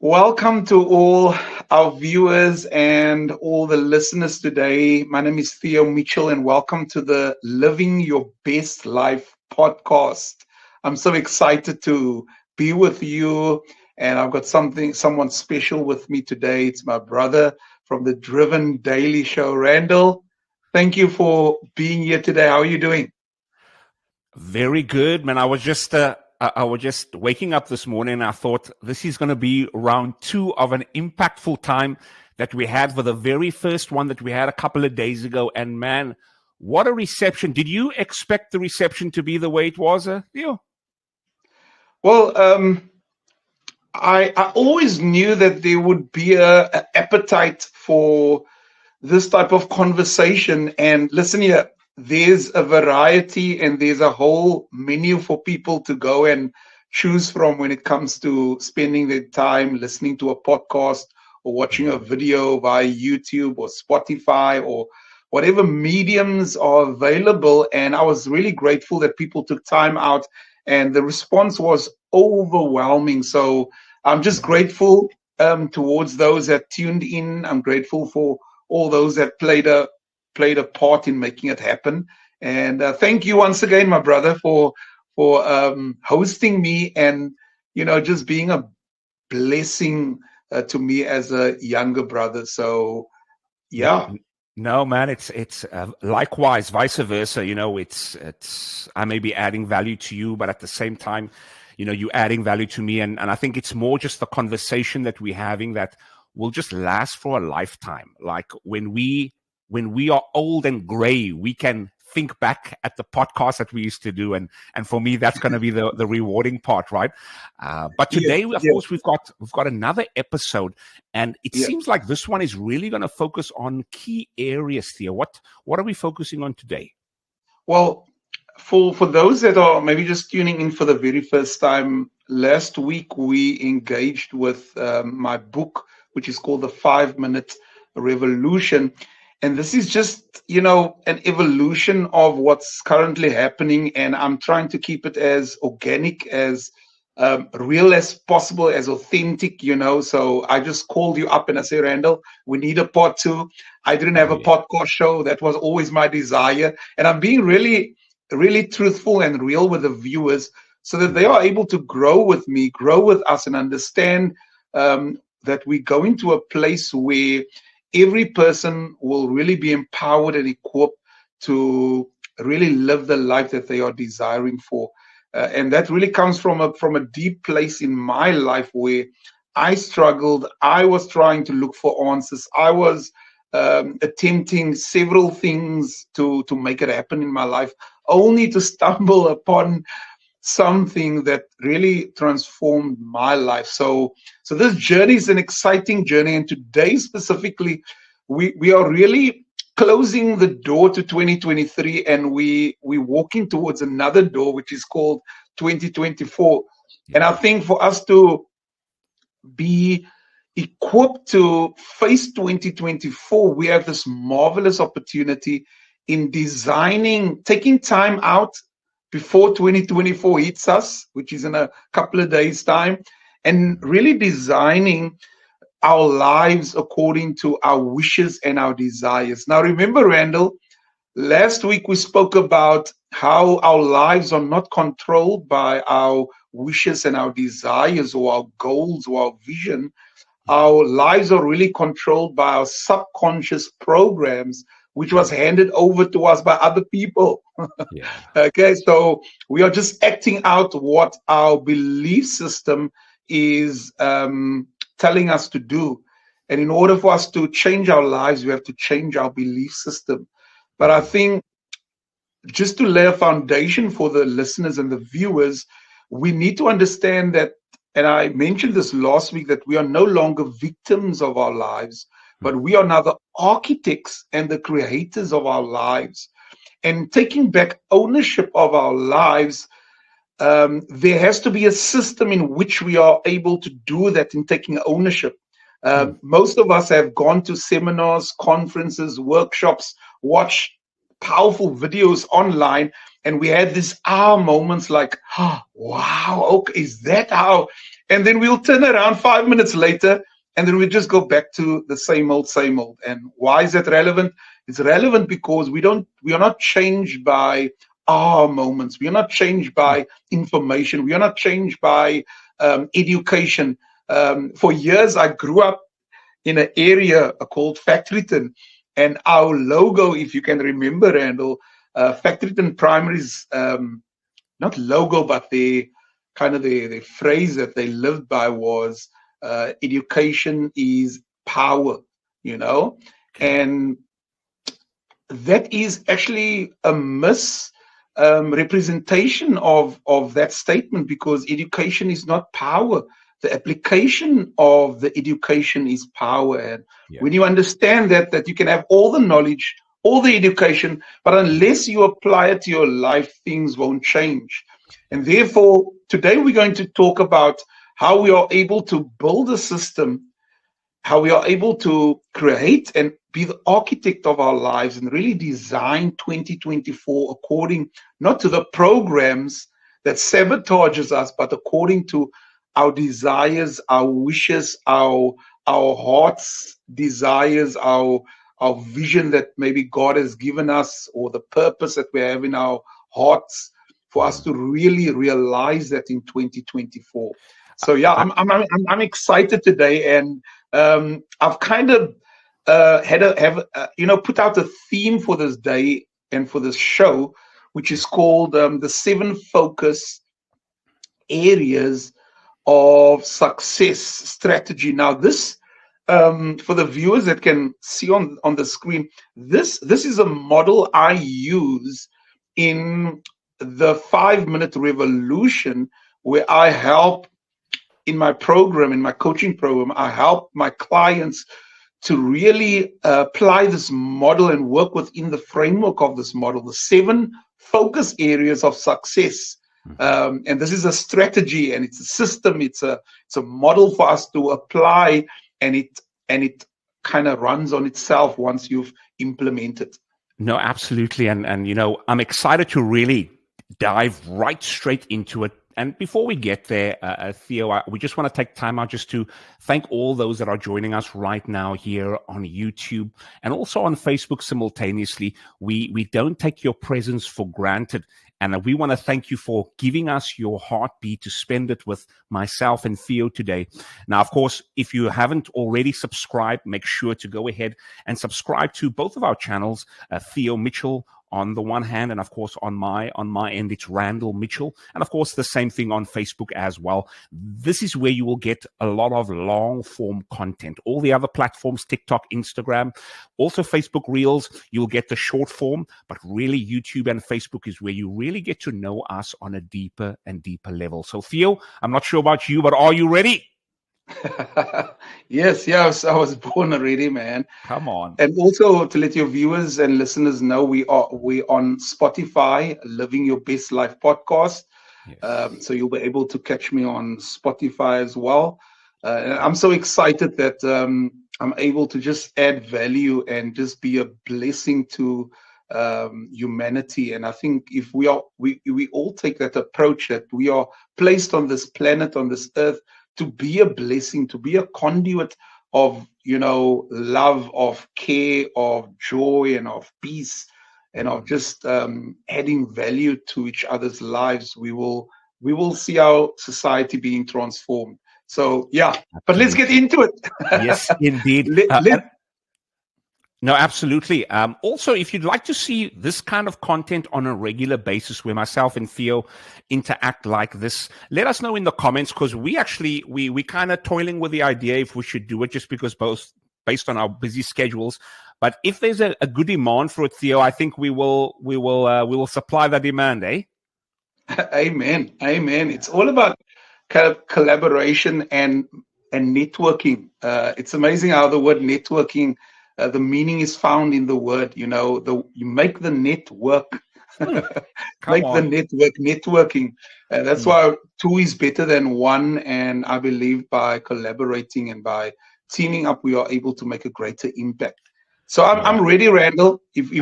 Welcome to all our viewers and all the listeners today. My name is Theo Mitchell, and welcome to the Living Your Best Life podcast. I'm so excited to be with you, and I've got someone special with me today. It's my brother from the Driven Daily Show, Randall. Thank you for being here today. How are you doing? Very good, man. I was just waking up this morning and I thought this is going to be round two of an impactful time that we had for the very first one that we had a couple of days ago. And man, what a reception. Did you expect the reception to be the way it was, Theo? Well, I always knew that there would be a appetite for this type of conversation. And listen here, there's a variety and there's a whole menu for people to go and choose from when it comes to spending their time listening to a podcast or watching a video via YouTube or Spotify or whatever mediums are available. And I was really grateful that people took time out and the response was overwhelming. So I'm just grateful towards those that tuned in. I'm grateful for all those that played a part in making it happen. And thank you once again, my brother, for hosting me and just being a blessing to me as a younger brother. So yeah. No, man, it's likewise, vice versa. It's I may be adding value to you, but at the same time, you adding value to me. And I think it's more just the conversation that we're having that will just last for a lifetime. Like when we are old and gray, we can think back at the podcast that we used to do. And for me, that's going to be the rewarding part, right? But today, of course, we've got another episode, and it seems like this one is really going to focus on key areas here. What are we focusing on today? Well, for those that are maybe just tuning in for the very first time, last week we engaged with my book, which is called The 5-Minute Revolution. And this is just, an evolution of what's currently happening. And I'm trying to keep it as organic, as real as possible, as authentic, So I just called you up and I said, Randall, we need a part two. I didn't have a podcast show. That was always my desire. And I'm being really, really truthful and real with the viewers so that they are able to grow with me, grow with us, and understand that we go into a place where every person will really be empowered and equipped to really live the life that they are desiring for. And that really comes from a deep place in my life where I struggled. I was trying to look for answers. I was attempting several things to make it happen in my life, only to stumble upon something that really transformed my life. So this journey is an exciting journey. And today specifically, we are really closing the door to 2023 and we're walking towards another door, which is called 2024. And I think for us to be equipped to face 2024, we have this marvelous opportunity in taking time out before 2024 hits us, which is in a couple of days' time, and really designing our lives according to our wishes and our desires. Now, remember, Randall, last week we spoke about how our lives are not controlled by our wishes and our desires or our goals or our vision. Our lives are really controlled by our subconscious programs, which was handed over to us by other people. Okay, so we are just acting out what our belief system is telling us to do. And in order for us to change our lives, we have to change our belief system. But I think just to lay a foundation for the listeners and the viewers, we need to understand that, and I mentioned this last week, that we are no longer victims of our lives, but we are now the architects and the creators of our lives. And taking back ownership of our lives, there has to be a system in which we are able to do that in taking ownership. Most of us have gone to seminars, conferences, workshops, watched powerful videos online, and we had these moments like, oh, wow, okay, is that how and then we'll turn around 5 minutes later, and then we just go back to the same old, same old. And why is that relevant? It's relevant because we are not changed by our moments. We are not changed by information. We are not changed by education. For years, I grew up in an area called Factoryton, and our logo, if you can remember, Randall, Factoryton Primary's not logo, but the phrase that they lived by was education is power, and that is actually a misrepresentation of that statement, because education is not power. The application of the education is power. And when you understand that you can have all the knowledge, all the education, but unless you apply it to your life, things won't change. And therefore, today we're going to talk about how we are able to build a system, how we are able to create and be the architect of our lives and really design 2024 according not to the programs that sabotages us, but according to our desires, our wishes, our heart's desires, our vision that maybe God has given us, or the purpose that we have in our hearts, for us to really realize that in 2024. So yeah, I'm excited today, and I've kind of put out a theme for this day and for this show, which is called the 7 focus areas of success strategy. Now, this for the viewers that can see on the screen, this is a model I use in the 5-minute revolution, where I help in my program, in my coaching program, I help my clients to really apply this model and work within the framework of this model, the 7 focus areas of success. And this is a strategy, and it's a system. It's a model for us to apply, and it kind of runs on itself once you've implemented. No, absolutely. And I'm excited to really dive right straight into it. And before we get there, Theo, we just want to take time out just to thank all those that are joining us right now here on YouTube and also on Facebook simultaneously. We don't take your presence for granted. And we want to thank you for giving us your heartbeat to spend it with myself and Theo today. Now, of course, if you haven't already subscribed, make sure to go ahead and subscribe to both of our channels, Theo Mitchell on the one hand, and of course on my end, it's Randall Mitchell, and of course the same thing on Facebook as well. This is where you will get a lot of long form content. All the other platforms, TikTok, Instagram, also Facebook Reels, you'll get the short form, but really YouTube and Facebook is where you really get to know us on a deeper and deeper level. So Theo, I'm not sure about you, but are you ready? Yes, I was born already, man. Come on. And also to let your viewers and listeners know, we on Spotify, Living Your Best Life podcast. Yes. So you'll be able to catch me on Spotify as well. I'm so excited that I'm able to just add value and just be a blessing to humanity. And I think if we all take that approach, that we are placed on this planet, on this earth, to be a blessing, to be a conduit of, love, of care, of joy, and of peace, and of just adding value to each other's lives, we will see our society being transformed. So, yeah, but let's get into it. Yes, indeed. No, absolutely. Also, if you'd like to see this kind of content on a regular basis where myself and Theo interact like this, let us know in the comments, because we kind of toiling with the idea if we should do it, just because both based on our busy schedules. But if there's a good demand for it, Theo, I think we will supply the demand, eh? Amen. It's all about kind of collaboration and networking. It's amazing how the word networking, the meaning is found in the word. You make the network. Networking. That's why 2 is better than 1. And I believe by collaborating and by teaming up, we are able to make a greater impact. So I'm ready, Randall, if we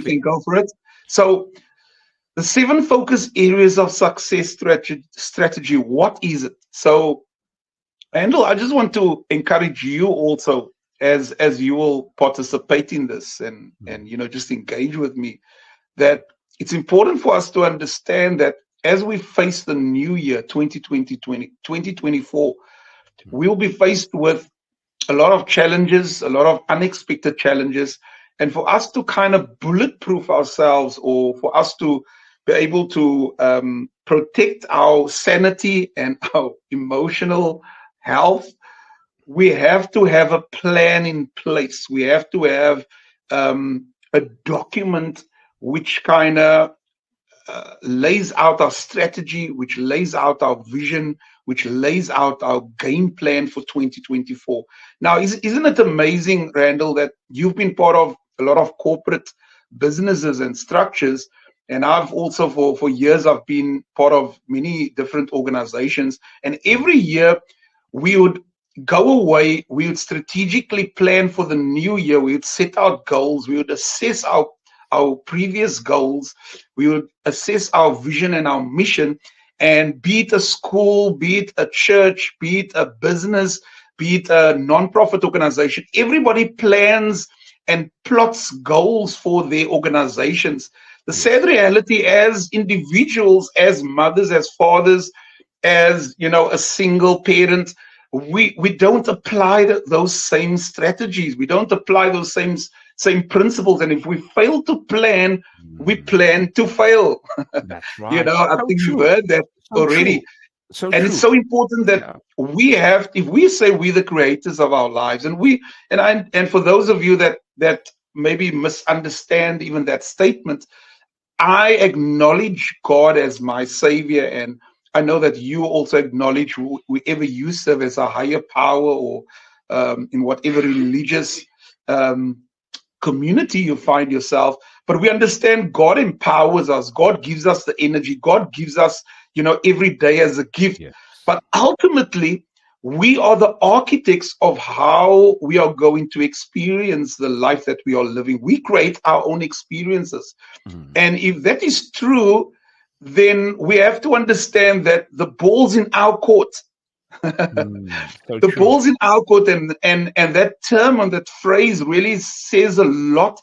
can go for it. So the 7 focus areas of success strategy, what is it? So Randall, I just want to encourage you also, as you will participate in this and just engage with me, that it's important for us to understand that as we face the new year 2024, we'll be faced with a lot of challenges, a lot of unexpected challenges. And for us to kind of bulletproof ourselves, or for us to be able to protect our sanity and our emotional health, we have to have a plan in place. We have to have a document which kind of lays out our strategy, which lays out our vision, which lays out our game plan for 2024. Now, isn't it amazing, Randall, that you've been part of a lot of corporate businesses and structures, and I've also for years I've been part of many different organizations, and every year we would go away, we would strategically plan for the new year, we would set out goals, we would assess our previous goals, we would assess our vision and our mission, and be it a school, be it a church, be it a business, be it a non-profit organization, everybody plans and plots goals for their organizations. The sad reality, as individuals, as mothers, as fathers, as a single parent, we don't apply those same strategies. We don't apply those same principles. And if we fail to plan, we plan to fail. That's right. I think you've heard that already. It's so important that we have, if we say we're the creators of our lives, and for those of you that maybe misunderstand even that statement, I acknowledge God as my savior, and I know that you also acknowledge whoever you serve as a higher power, or in whatever religious community you find yourself. But we understand God empowers us. God gives us the energy. God gives us, every day as a gift. Yes. But ultimately, we are the architects of how we are going to experience the life that we are living. We create our own experiences. And if that is true, then we have to understand that the ball's in our court. The ball's in our court, and that term and that phrase really says a lot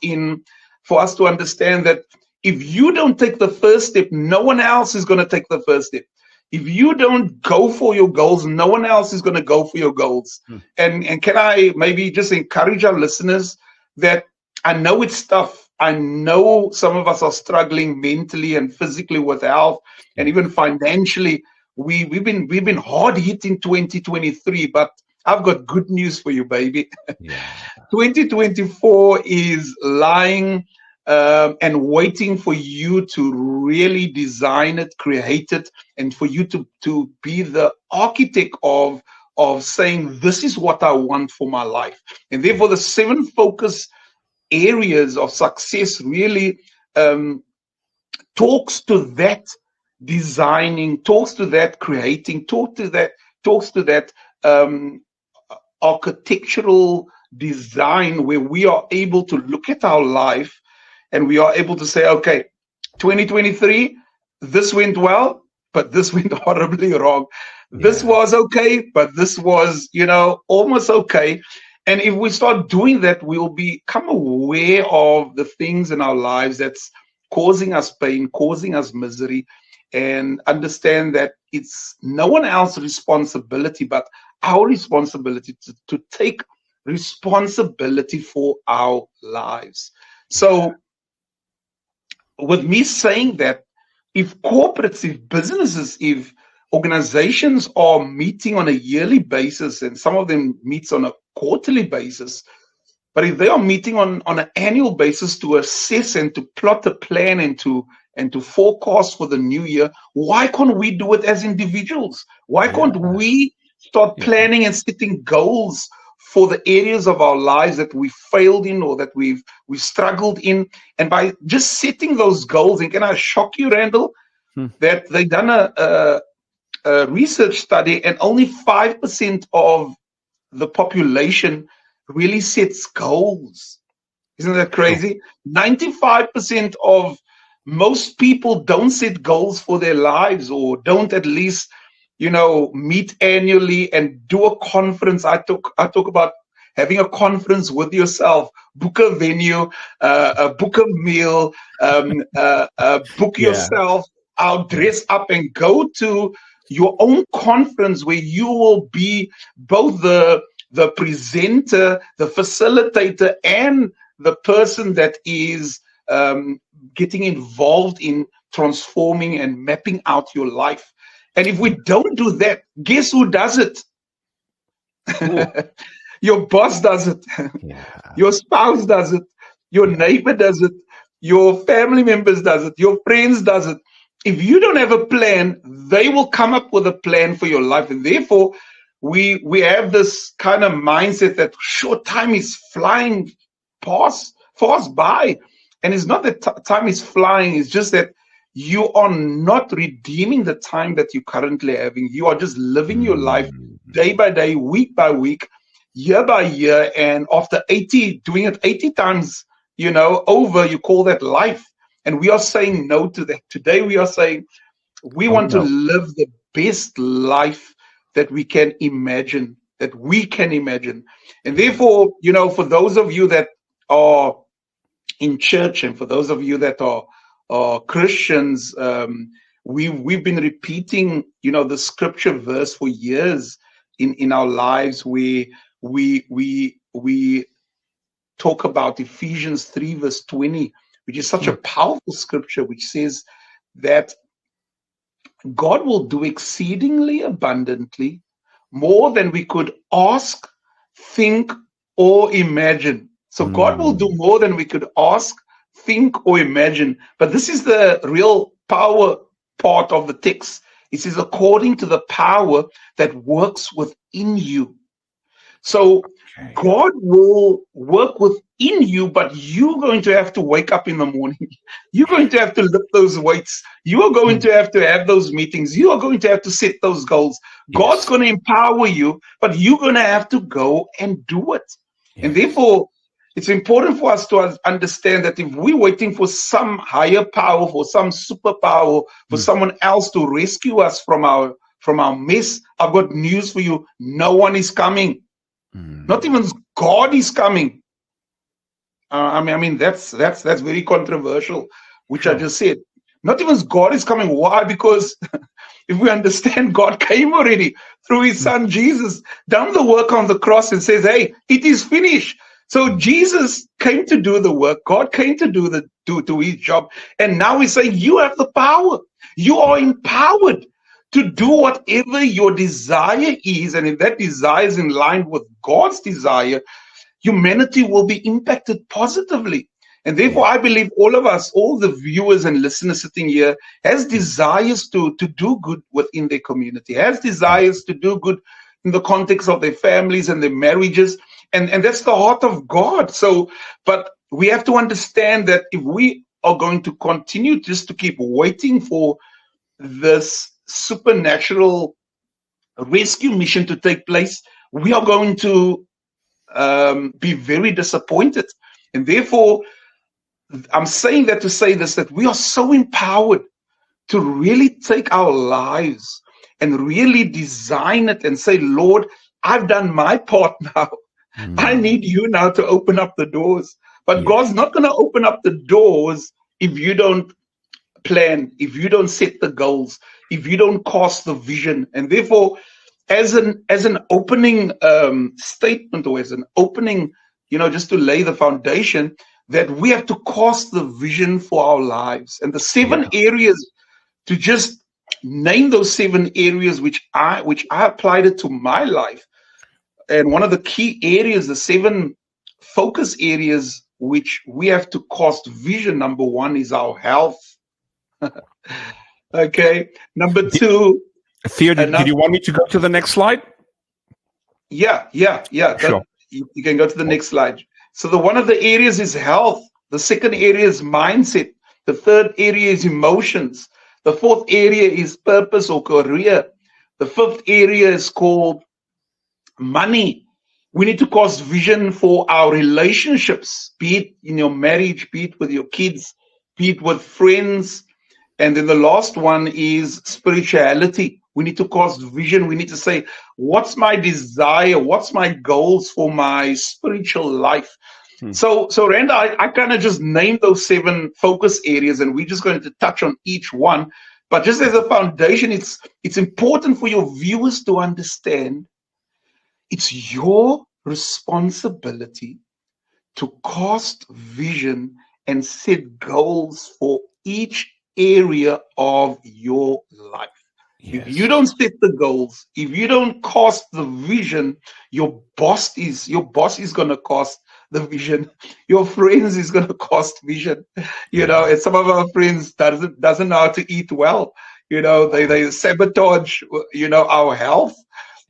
for us to understand that if you don't take the first step, no one else is going to take the first step. If you don't go for your goals, no one else is going to go for your goals. And can I maybe just encourage our listeners that I know it's tough. I know some of us are struggling mentally and physically with health, and even financially. We've been hard hit in 2023, but I've got good news for you, baby. 2024 is lying and waiting for you to really design it, create it, and for you to be the architect of saying, this is what I want for my life. And therefore, the 7 focus areas of success really talks to that designing, talks to that creating, talks to that architectural design, where we are able to look at our life and we are able to say, okay, 2023, this went well, but this went horribly wrong. This was okay, but this was, almost okay. And if we start doing that, we will become aware of the things in our lives that's causing us pain, causing us misery, and understand that it's no one else's responsibility but our responsibility to take responsibility for our lives. So with me saying that, if corporates, if businesses, if organizations are meeting on a yearly basis, and some of them meets on a quarterly basis, but if they are meeting on an annual basis to assess and to plot a plan and to forecast for the new year, why can't we do it as individuals? Why can't we start planning and setting goals for the areas of our lives that we failed in, or that we've struggled in? And by just setting those goals, and can I shock you, Randall, that they've done a research study, and only 5% of the population really sets goals. Isn't that crazy? 95% of most people don't set goals for their lives, or don't at least, meet annually and do a conference. I talk about having a conference with yourself, book a venue, book a meal, book yourself out, dress up, and go to your own conference where you will be both the presenter, the facilitator, and the person that is getting involved in transforming and mapping out your life. And if we don't do that, guess who does it? Your boss does it. Your spouse does it. Your neighbor does it. Your family members does it. Your friends does it. If you don't have a plan, they will come up with a plan for your life. And therefore, we have this kind of mindset that short time is flying fast by. And it's not that time is flying. It's just that you are not redeeming the time that you're currently having. You are just living your life day by day, week by week, year by year. And after doing it 80 times, over, you call that life. And we are saying no to that. Today we are saying we want to live the best life that we can imagine, And therefore, for those of you that are in church and for those of you that are Christians, we've been repeating, the scripture verse for years in our lives where we talk about Ephesians 3 verse 20, which is such a powerful scripture, which says that God will do exceedingly abundantly more than we could ask, think, or imagine. So God will do more than we could ask, think, or imagine. But this is the real power part of the text. It says, according to the power that works within you. So God will work within you, but you're going to have to wake up in the morning. You're going to have to lift those weights. You are going to have those meetings. You are going to have to set those goals. Yes. God's going to empower you, but you're going to have to go and do it. Yes. And therefore, it's important for us to understand that if we're waiting for some higher power, for some superpower, for someone else to rescue us from our mess, I've got news for you. No one is coming. Not even God is coming. I mean that's very controversial, which I just said. Not even God is coming. Why? Because if we understand, God came already through his son Jesus, done the work on the cross and says, hey, it is finished. So Jesus came to do the work. God came to do his job. And now he's saying, you have the power. You are empowered to do whatever your desire is. And if that desire is in line with God's desire, humanity will be impacted positively. And therefore, I believe all of us, all the viewers and listeners sitting here, has desires to do good within their community, has desires to do good in the context of their families and their marriages. And that's the heart of God. So, but we have to understand that if we are going to continue just to keep waiting for this supernatural rescue mission to take place, we are going to be very disappointed. And therefore, I'm saying that to say this, that we are so empowered to really take our lives and really design it and say, Lord, I've done my part now. I need you now to open up the doors. But God's not going to open up the doors if you don't plan, if you don't set the goals, if you don't cast the vision. And therefore, as an opening statement, or as an opening, just to lay the foundation, that we have to cast the vision for our lives. And the 7 areas, to just name those 7 areas which I applied it to my life. And one of the key areas, the 7 focus areas which we have to cast vision, number 1 is our health. Okay. Number 2. Theo, did you want me to go to the next slide? Yeah. Sure. You can go to the next slide. So one of the areas is health. The second area is mindset. The third area is emotions. The fourth area is purpose or career. The fifth area is called money. We need to cast vision for our relationships, be it in your marriage, be it with your kids, be it with friends. And then the last one is spirituality. We need to cast vision. We need to say, what's my desire? What's my goals for my spiritual life? So Randa, I kind of just named those 7 focus areas, and we're just going to touch on each one. But just as a foundation, it's important for your viewers to understand it's your responsibility to cast vision and set goals for each area of your life. Yes. If you don't set the goals, if you don't cast the vision, your boss is going to cast the vision. Your friends is going to cast vision. You know, and some of our friends doesn't know how to eat well. You know, they sabotage, you know, our health.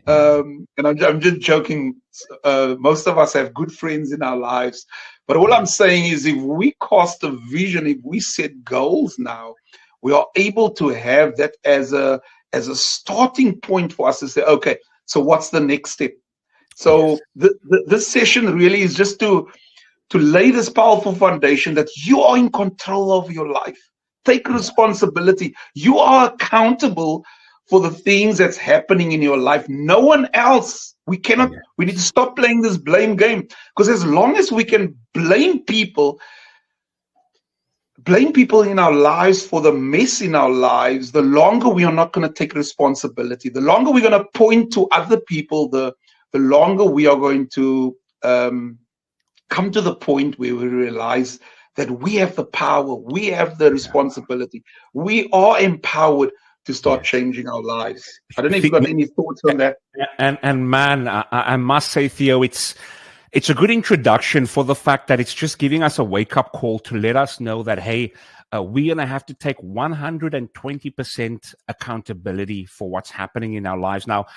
And I'm just joking. Most of us have good friends in our lives. But all I'm saying is if we cast a vision, if we set goals now, we are able to have that as a starting point for us to say, okay, so what's the next step? So this session really is just to lay this powerful foundation that you are in control of your life. Take responsibility. You are accountable for the things that's happening in your life. No one else. We need to stop playing this blame game, because as long as we can blame people in our lives for the mess in our lives, the longer we are not going to take responsibility. The longer we're going to point to other people, the longer we are going to come to the point where we realize that we have the power, we have the responsibility, we are empowered to start changing our lives. I don't know if you've got any thoughts on that. And man, I must say, Theo, it's a good introduction for the fact that it's just giving us a wake-up call to let us know that, hey, we're going to have to take 120% accountability for what's happening in our lives. Now,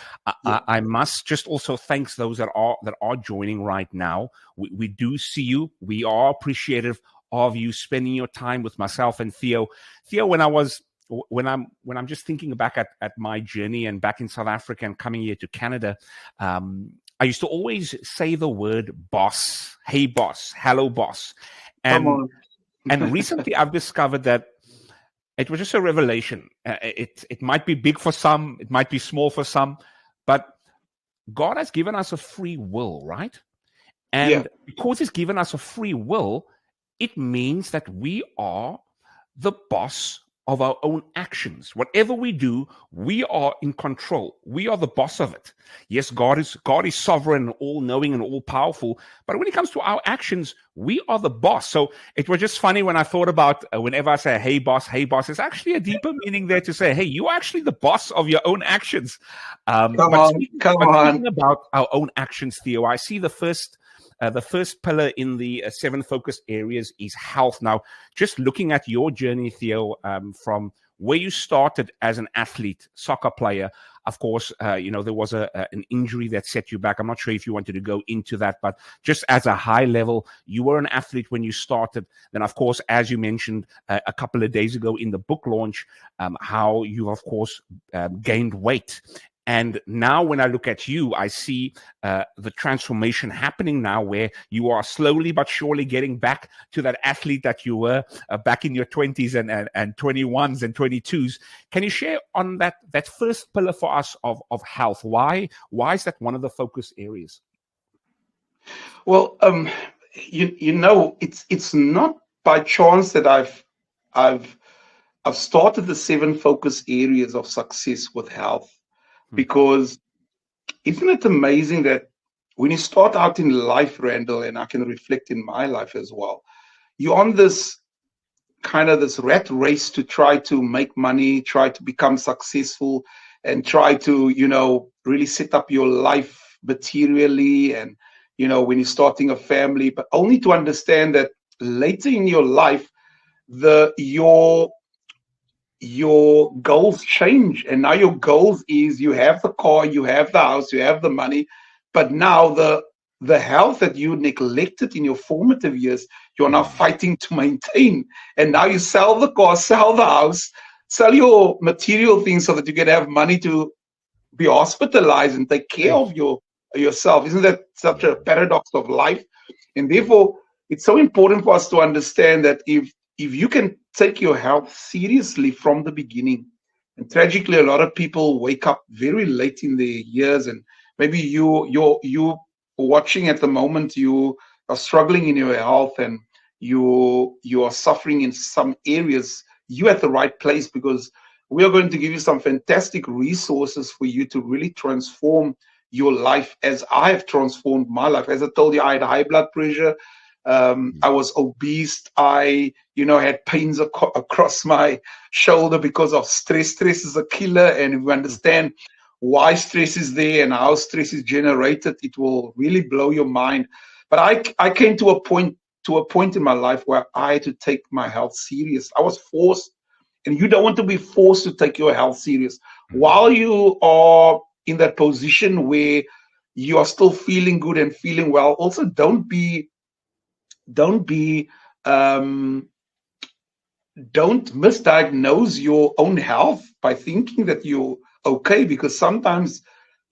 I must just also thank those that are joining right now. We do see you. We are appreciative of you spending your time with myself and Theo. Theo, when I'm just thinking back at my journey and back in South Africa and coming here to Canada, I used to always say the word boss. Hey, boss. Hello, boss. And recently I've discovered that it was just a revelation. It might be big for some. It might be small for some. But God has given us a free will, right? And because he's given us a free will, it means that we are the boss of our own actions. Whatever we do, we are in control. We are the boss of it. Yes, God is sovereign, all-knowing and all-powerful, but when it comes to our actions, we are the boss. So it was just funny when I thought about whenever I say, hey boss, it's actually a deeper meaning there to say, hey, you're actually the boss of your own actions. Come on. Speaking about our own actions, Theo, I see the first pillar in the 7 focus areas is health. Now, just looking at your journey, Theo, from where you started as an athlete, soccer player, of course, there was an injury that set you back. I'm not sure if you wanted to go into that, but just as a high level, you were an athlete when you started. Then, of course, as you mentioned a couple of days ago in the book launch, how you, of course, gained weight. And now when I look at you, I see the transformation happening now where you are slowly but surely getting back to that athlete that you were back in your 20s and 21s and 22s. Can you share on that first pillar for us of health? Why is that one of the focus areas? Well, it's not by chance that I've started the 7 focus areas of success with health. Because isn't it amazing that when you start out in life, Randall, and I can reflect in my life as well, you're on this rat race to try to make money, try to become successful, and try to, really set up your life materially. And, when you're starting a family, but only to understand that later in your life, your goals change, and now your goals is you have the car, you have the house, you have the money, but now the health that you neglected in your formative years, you're now fighting to maintain. And now you sell the car, sell the house, sell your material things so that you can have money to be hospitalized and take care of yourself. Isn't that such a paradox of life? And therefore, it's so important for us to understand that if you can take your health seriously from the beginning, And tragically, a lot of people wake up very late in their years, and maybe you watching at the moment, you are struggling in your health, and you are suffering in some areas. You're at the right place, because we are going to give you some fantastic resources for you to really transform your life, as I have transformed my life. As I told you, I had high blood pressure. I was obese. I, had pains across my shoulder because of stress. Stress is a killer. And if we understand why stress is there and how stress is generated, it will really blow your mind. But I came to a point in my life where I had to take my health serious. I was forced, and you don't want to be forced to take your health serious. While you are in that position where you are still feeling good and feeling well, also don't misdiagnose your own health by thinking that you're okay, because sometimes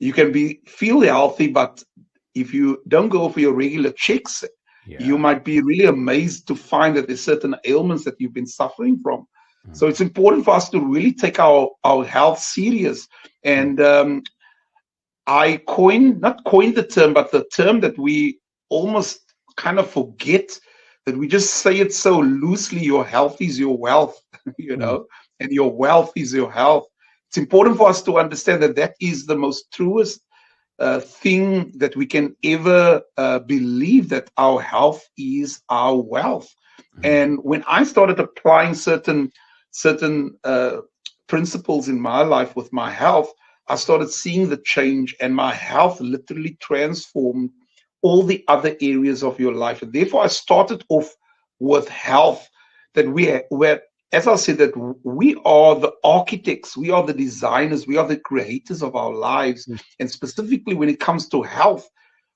you can feel healthy, but if you don't go for your regular checks, you might be really amazed to find that there's certain ailments that you've been suffering from. So it's important for us to really take our health serious. And I not coined the term, but the term that we almost kind of forget, that we just say it so loosely: your health is your wealth, and your wealth is your health. It's important for us to understand that is the most truest thing that we can ever believe, that our health is our wealth. And when I started applying certain principles in my life with my health, I started seeing the change, and my health literally transformed all the other areas of your life. And therefore, I started off with health, that as I said, that we are the architects, we are the designers, we are the creators of our lives. And specifically when it comes to health,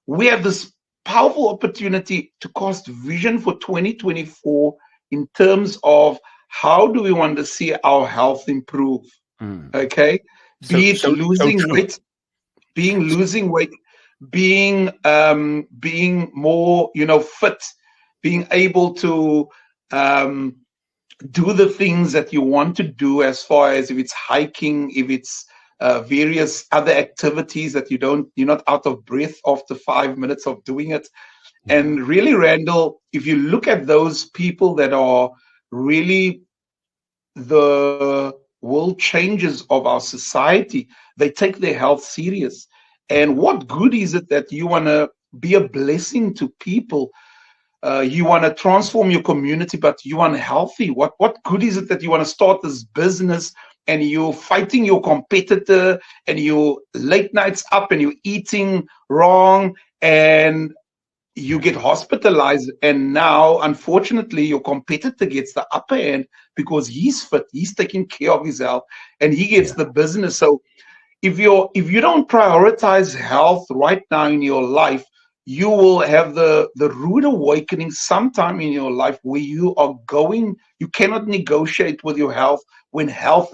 we have this powerful opportunity to cast vision for 2024 in terms of how do we want to see our health improve. Okay? Be it losing weight, being more, fit, being able to do the things that you want to do, as far as if it's hiking, if it's various other activities that you're not out of breath after 5 minutes of doing it. And really, Randall, if you look at those people that are really the world changers of our society, they take their health serious. And what good is it that you want to be a blessing to people? You want to transform your community, but you want healthy. What good is it that you want to start this business and you're fighting your competitor, and you're late nights up and you're eating wrong, and you get hospitalized, and now, unfortunately, your competitor gets the upper hand because he's fit, he's taking care of his health, and he gets the business. So if you don't prioritize health right now in your life, you will have the rude awakening sometime in your life where you cannot negotiate with your health when health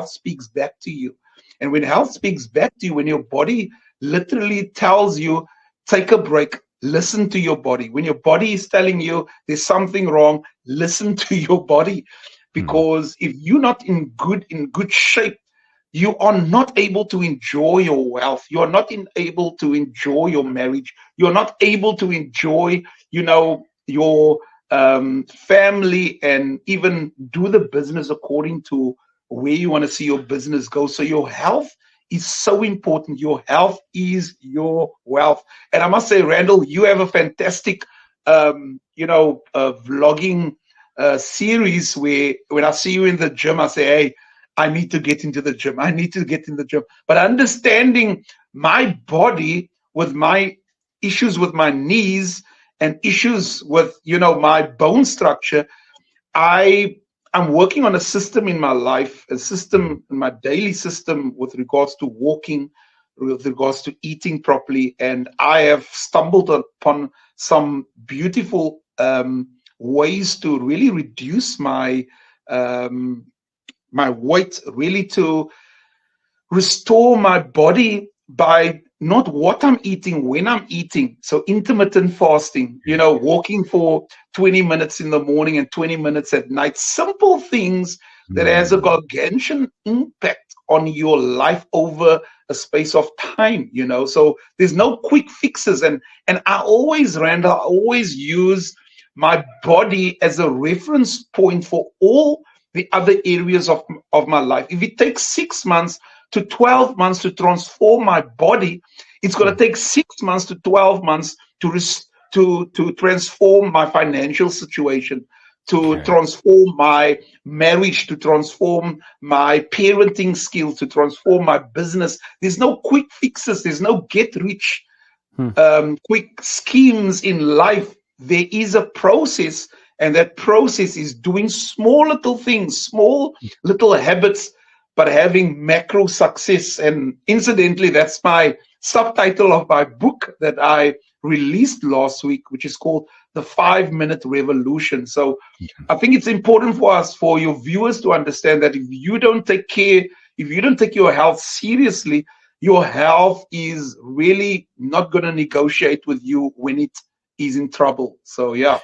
speaks back to you. And when health speaks back to you, when your body literally tells you, take a break, listen to your body. When your body is telling you there's something wrong, listen to your body. Because if you're not in good shape, you are not able to enjoy your wealth. You are not able to enjoy your marriage. You're not able to enjoy, your family, and even do the business according to where you want to see your business go. So your health is so important. Your health is your wealth. And I must say, Randall, you have a fantastic, vlogging series where when I see you in the gym, I say, hey, I need to get into the gym. I need to get in the gym. But understanding my body with my issues with my knees and issues with, my bone structure, I'm working on a system in my life, my daily system with regards to walking, with regards to eating properly. And I have stumbled upon some beautiful ways to really reduce my weight, really to restore my body by not what I'm eating, when I'm eating. So intermittent fasting, walking for 20 minutes in the morning and 20 minutes at night. Simple things that has a gargantuan impact on your life over a space of time, you know. So there's no quick fixes. And I always, Randall, I always use my body as a reference point for all the other areas of my life. If it takes 6 months to 12 months to transform my body, it's going to take 6 months to 12 months to transform my financial situation, to transform my marriage, to transform my parenting skills, to transform my business. There's no quick fixes. There's no get rich quick schemes in life. There is a process, and that process is doing small little things, small little habits, but having macro success. And incidentally, that's my subtitle of my book that I released last week, which is called The 5-Minute Revolution. So I think it's important for us, for your viewers, to understand that if you don't take your health seriously, your health is really not going to negotiate with you when it is in trouble. So, yeah.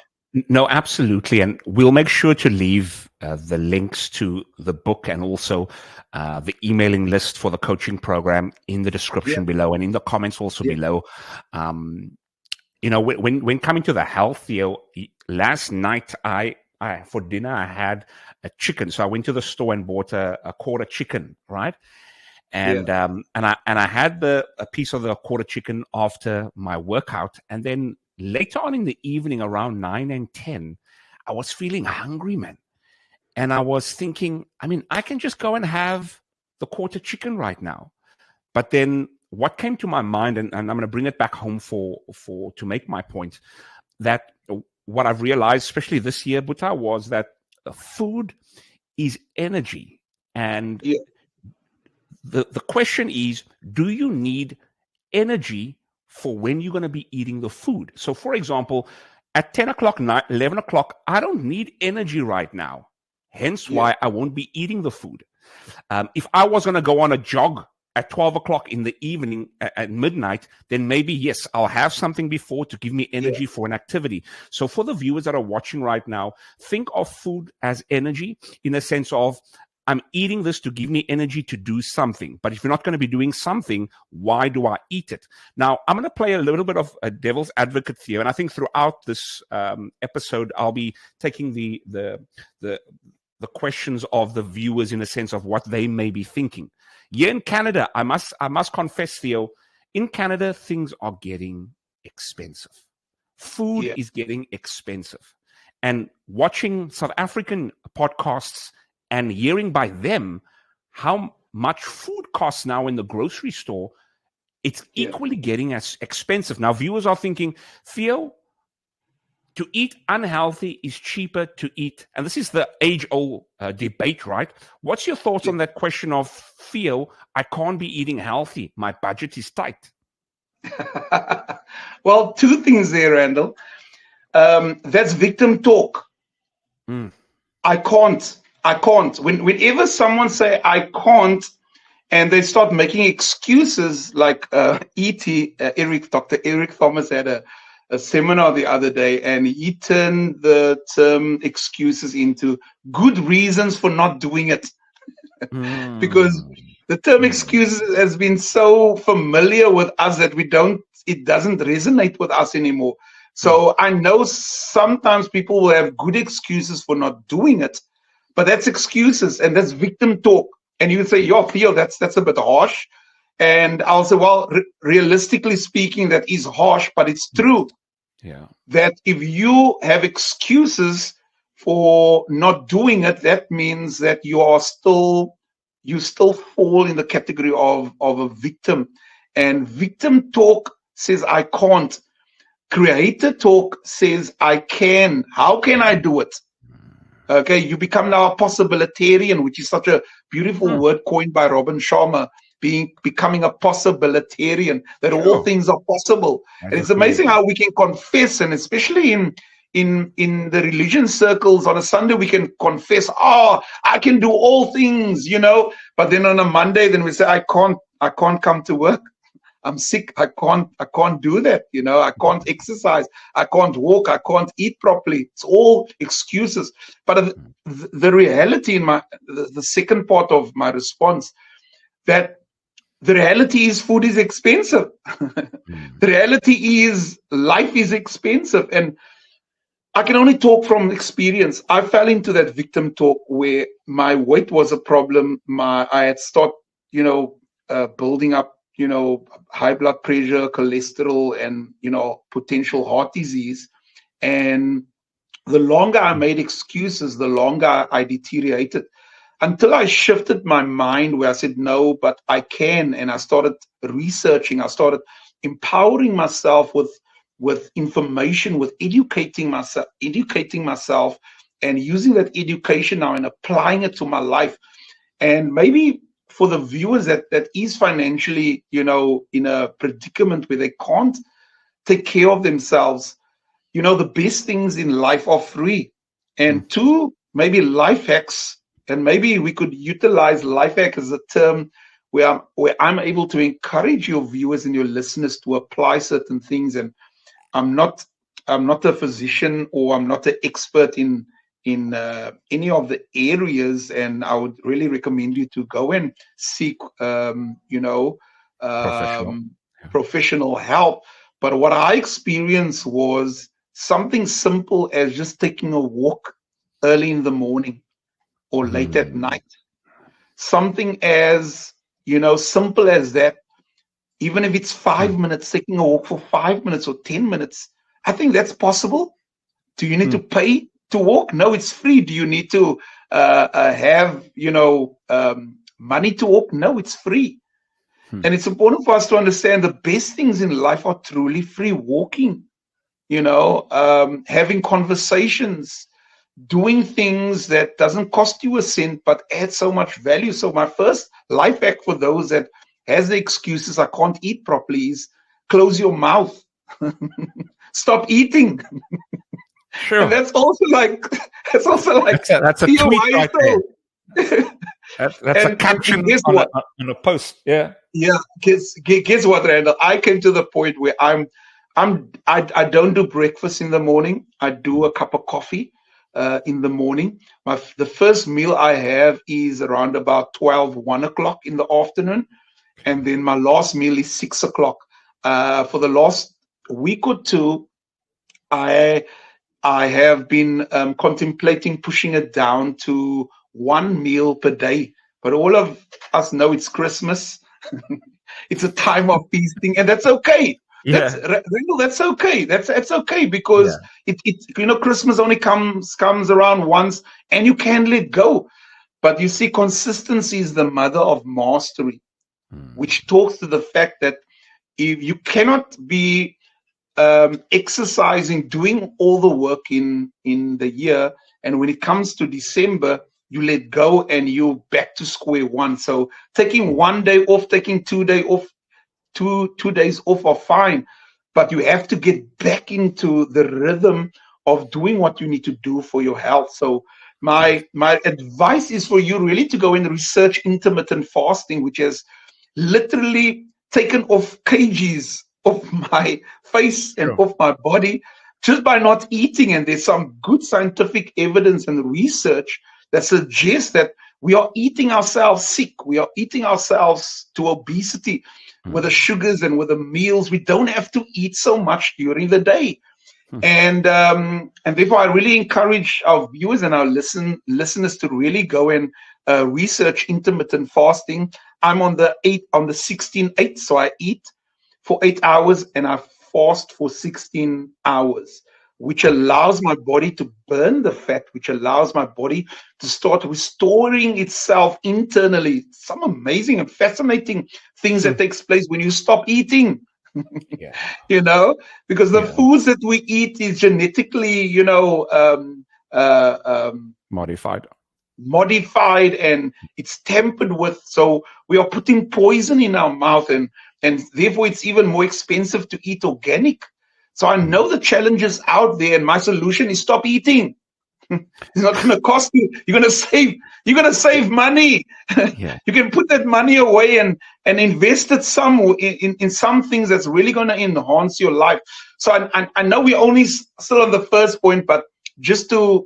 No, absolutely. And we'll make sure to leave the links to the book and also the emailing list for the coaching program in the description below, and in the comments also below. You know, when coming to the health, last night I for dinner I had a chicken. So I went to the store and bought a quarter chicken, right? And I had a piece of the quarter chicken after my workout, and then later on in the evening, around 9 and 10, I was feeling hungry, man. And I was thinking, I mean, I can just go and have the quarter chicken right now. But then what came to my mind, and I'm going to bring it back home to make my point, that what I've realized, especially this year, Boeta, was that food is energy. And the question is, do you need energy for when you're going to be eating the food? So, for example, at 10 o'clock, 11 o'clock, I don't need energy right now. Hence why I won't be eating the food. If I was going to go on a jog at 12 o'clock in the evening at midnight, then maybe, yes, I'll have something before to give me energy for an activity. So for the viewers that are watching right now, think of food as energy in the sense of, I'm eating this to give me energy to do something. But if you're not going to be doing something, why do I eat it? Now, I'm going to play a little bit of a devil's advocate here. And I think throughout this episode, I'll be taking the questions of the viewers in a sense of what they may be thinking. Here in Canada, I must confess, Theo, in Canada, things are getting expensive. Food is getting expensive. And watching South African podcasts and hearing by them how much food costs now in the grocery store, it's equally getting as expensive. Now, viewers are thinking, Theo, to eat unhealthy is cheaper to eat. And this is the age-old debate, right? What's your thoughts on that question of, Theo, I can't be eating healthy. My budget is tight. Well, two things there, Randall. That's victim talk. I can't. Whenever someone say I can't, and they start making excuses, like Dr. Eric Thomas had a seminar the other day, and he turned the term excuses into good reasons for not doing it. Because the term excuses has been so familiar with us that it doesn't resonate with us anymore. So I know sometimes people will have good excuses for not doing it, but that's excuses and that's victim talk. And you would say, yo, Theo, that's a bit harsh. And I'll say, well, realistically speaking, that is harsh, but it's true. Yeah. That if you have excuses for not doing it, that means that you still fall in the category of a victim. And victim talk says, I can't. Creator talk says, I can. How can I do it? Okay, you become now a possibilitarian, which is such a beautiful word coined by Robin Sharma, becoming a possibilitarian, that all things are possible. And it's amazing how we can confess, and especially in the religion circles on a Sunday, we can confess, I can do all things, but then on a Monday, then we say, I can't come to work. I'm sick. I can't do that. You know, I can't exercise. I can't walk. I can't eat properly. It's all excuses. But the reality in the second part of my response, that the reality is food is expensive. The reality is life is expensive. And I can only talk from experience. I fell into that victim talk where my weight was a problem. I had started, building up, high blood pressure, cholesterol, and, potential heart disease. And the longer I made excuses, the longer I deteriorated, until I shifted my mind where I said, no, but I can. And I started researching. I started empowering myself with information, with educating myself and using that education now and applying it to my life. And maybe for the viewers that is financially, in a predicament where they can't take care of themselves, the best things in life are free. And two, maybe life hacks, and maybe we could utilize life hack as a term where I'm able to encourage your viewers and your listeners to apply certain things. And I'm not a physician, or I'm not an expert in any of the areas, and I would really recommend you to go and seek professional help. But what I experienced was something simple as just taking a walk early in the morning or late at night. Something as simple as that. Even if it's 5 minutes, taking a walk for 5 minutes or 10 minutes, I think that's possible. Do you need to pay to walk? No, it's free. Do you need to have, money to walk? No, it's free. And it's important for us to understand the best things in life are truly free. Walking, having conversations, doing things that doesn't cost you a cent, but add so much value. So my first life hack for those that has the excuses, I can't eat properly, is close your mouth. Stop eating. Sure. And that's also like that's a tweet right there. That's a caption on a post. Yeah. Yeah. Guess what, Randall? I came to the point where I don't do breakfast in the morning. I do a cup of coffee in the morning. The first meal I have is around about 1 o'clock in the afternoon. And then my last meal is 6 o'clock. For the last week or two, I have been contemplating pushing it down to 1 meal per day. But all of us know it's Christmas. It's a time of feasting, and that's okay. Yeah. That's okay. That's okay, because Christmas only comes around once, and you can let go. But you see, consistency is the mother of mastery, which talks to the fact that if you cannot be exercising, doing all the work in the year, and when it comes to December, you let go and you're back to square one. So taking 1 day off, taking 2 days off, two days off are fine, but you have to get back into the rhythm of doing what you need to do for your health. So my advice is for you really to go and research intermittent fasting, which has literally taken off kgs off my face and off my body just by not eating. And there's some good scientific evidence and research that suggests that we are eating ourselves sick. We are eating ourselves to obesity with the sugars and with the meals. We don't have to eat so much during the day. And therefore, I really encourage our viewers and our listeners to really go and research intermittent fasting. I'm on the 16/8, so I eat for 8 hours and I fast for 16 hours, which allows my body to burn the fat, which allows my body to start restoring itself internally. Some amazing and fascinating things that takes place when you stop eating. Because the foods that we eat is genetically, modified, and it's tampered with. So we are putting poison in our mouth, and therefore it's even more expensive to eat organic. So I know the challenges out there, and my solution is stop eating. It's not going to cost you. You're going to save money. Yeah. You can put that money away and invest it in some things that's really going to enhance your life. So I know we're only still on the first point, but just to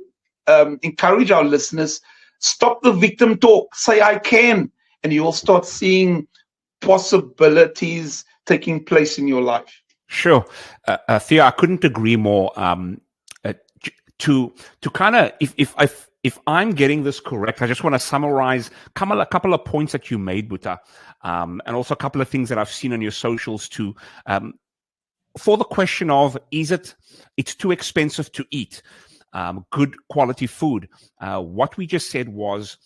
encourage our listeners, stop the victim talk. Say, I can. And you will start seeing possibilities taking place in your life. Sure. Theo, I couldn't agree more. To kind of, if I'm getting this correct, I just want to summarize a couple of points that you made, Buta, and also a couple of things that I've seen on your socials too. For the question of, it's too expensive to eat good quality food? What we just said was,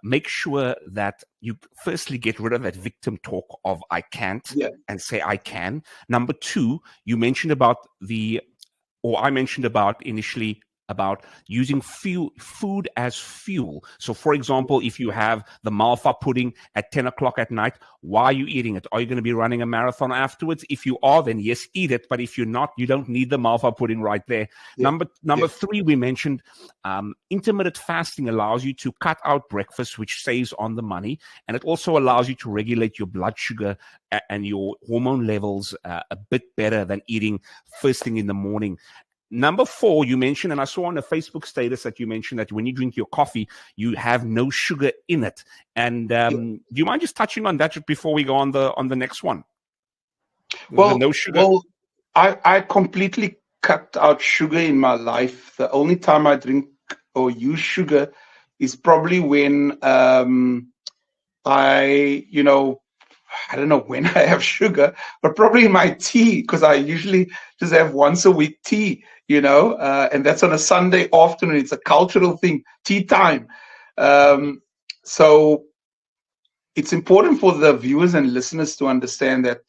make sure that you firstly get rid of that victim talk of I can't and say I can. Number two, you mentioned about I mentioned about initially about using food as fuel. So, for example, if you have the malva pudding at 10 o'clock at night, why are you eating it? Are you going to be running a marathon afterwards? If you are, then yes, eat it. But if you're not, you don't need the malva pudding right there. Yeah. Number three, we mentioned intermittent fasting allows you to cut out breakfast, which saves on the money. And it also allows you to regulate your blood sugar and your hormone levels a bit better than eating first thing in the morning. Number four, you mentioned, and I saw on the Facebook status that you mentioned that when you drink your coffee, you have no sugar in it. And do you mind just touching on that before we go on the next one? Well, no sugar. Well, I completely cut out sugar in my life. The only time I drink or use sugar is probably when I don't know when I have sugar, but probably in my tea, because I usually just have once a week tea, and that's on a Sunday afternoon. It's a cultural thing, tea time. So it's important for the viewers and listeners to understand that,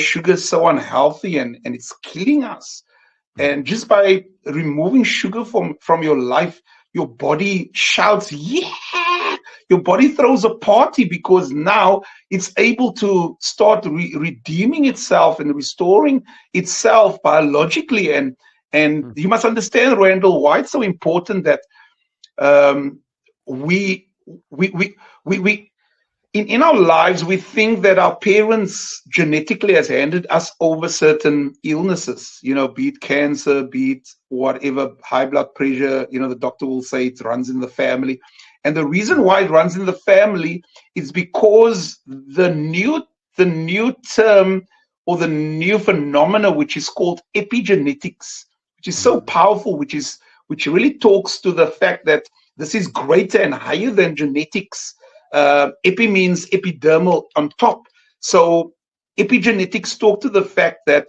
sugar is so unhealthy and it's killing us. And just by removing sugar from your life, your body shouts, yeah! Your body throws a party because now it's able to start redeeming itself and restoring itself biologically. And you must understand, Randall, why it's so important that we in our lives, we think that our parents genetically has handed us over certain illnesses, be it cancer, be it whatever, high blood pressure, the doctor will say it runs in the family. And the reason why it runs in the family is because the new term or the new phenomena, which is called epigenetics, which is so powerful, which really talks to the fact that this is greater and higher than genetics. Epi means epidermal, on top. So epigenetics talk to the fact that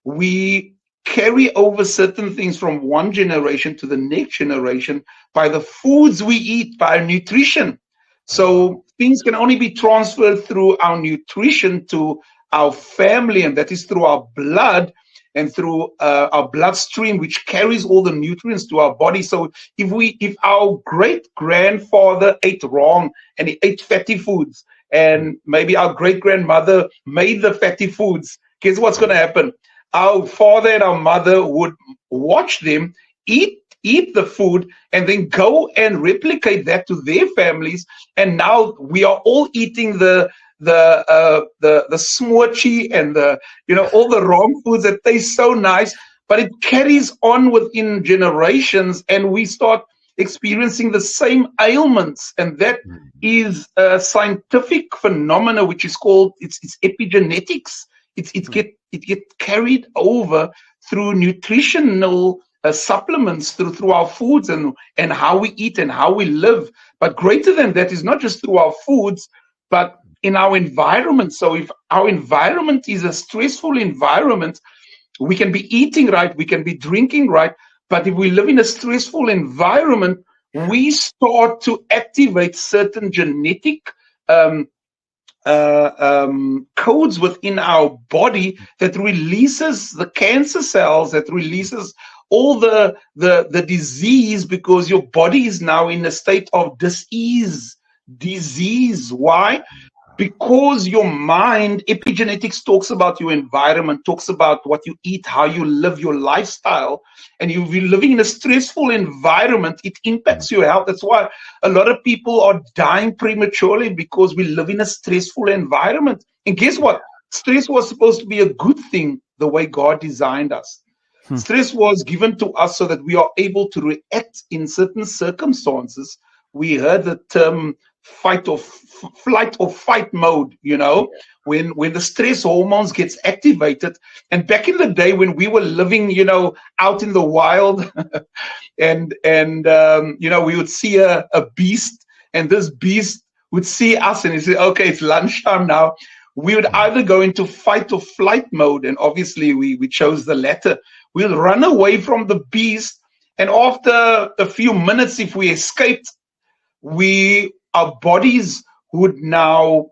we carry over certain things from one generation to the next generation by the foods we eat, by our nutrition. So things can only be transferred through our nutrition to our family, and that is through our blood and through our bloodstream, which carries all the nutrients to our body. So if our great-grandfather ate wrong and he ate fatty foods, and maybe our great-grandmother made the fatty foods, guess what's going to happen? Our father and our mother would watch them eat the food and then go and replicate that to their families. And now we are all eating the smoochie and all the wrong foods that taste so nice, but it carries on within generations, and we start experiencing the same ailments. And that is a scientific phenomena which is called it's epigenetics. It get carried over through nutritional supplements, through our foods and how we eat and how we live. But greater than that is not just through our foods, but in our environment. So if our environment is a stressful environment, we can be eating right, we can be drinking right, but if we live in a stressful environment, we start to activate certain genetic codes within our body that releases the cancer cells, that releases all the disease, because your body is now in a state of disease. Why? because your mind, epigenetics talks about your environment, talks about what you eat, how you live, your lifestyle, and you've been living in a stressful environment, it impacts your health. That's why a lot of people are dying prematurely, because we live in a stressful environment. And guess what? Stress was supposed to be a good thing, the way God designed us. Stress was given to us so that we are able to react in certain circumstances. We heard the term flight or fight mode, when the stress hormones gets activated. And back in the day when we were living, out in the wild, and we would see a beast, and this beast would see us and he'd say, okay, it's lunchtime now. We would either go into fight or flight mode, and obviously we chose the latter. We'll run away from the beast, and after a few minutes, if we escaped, our bodies would now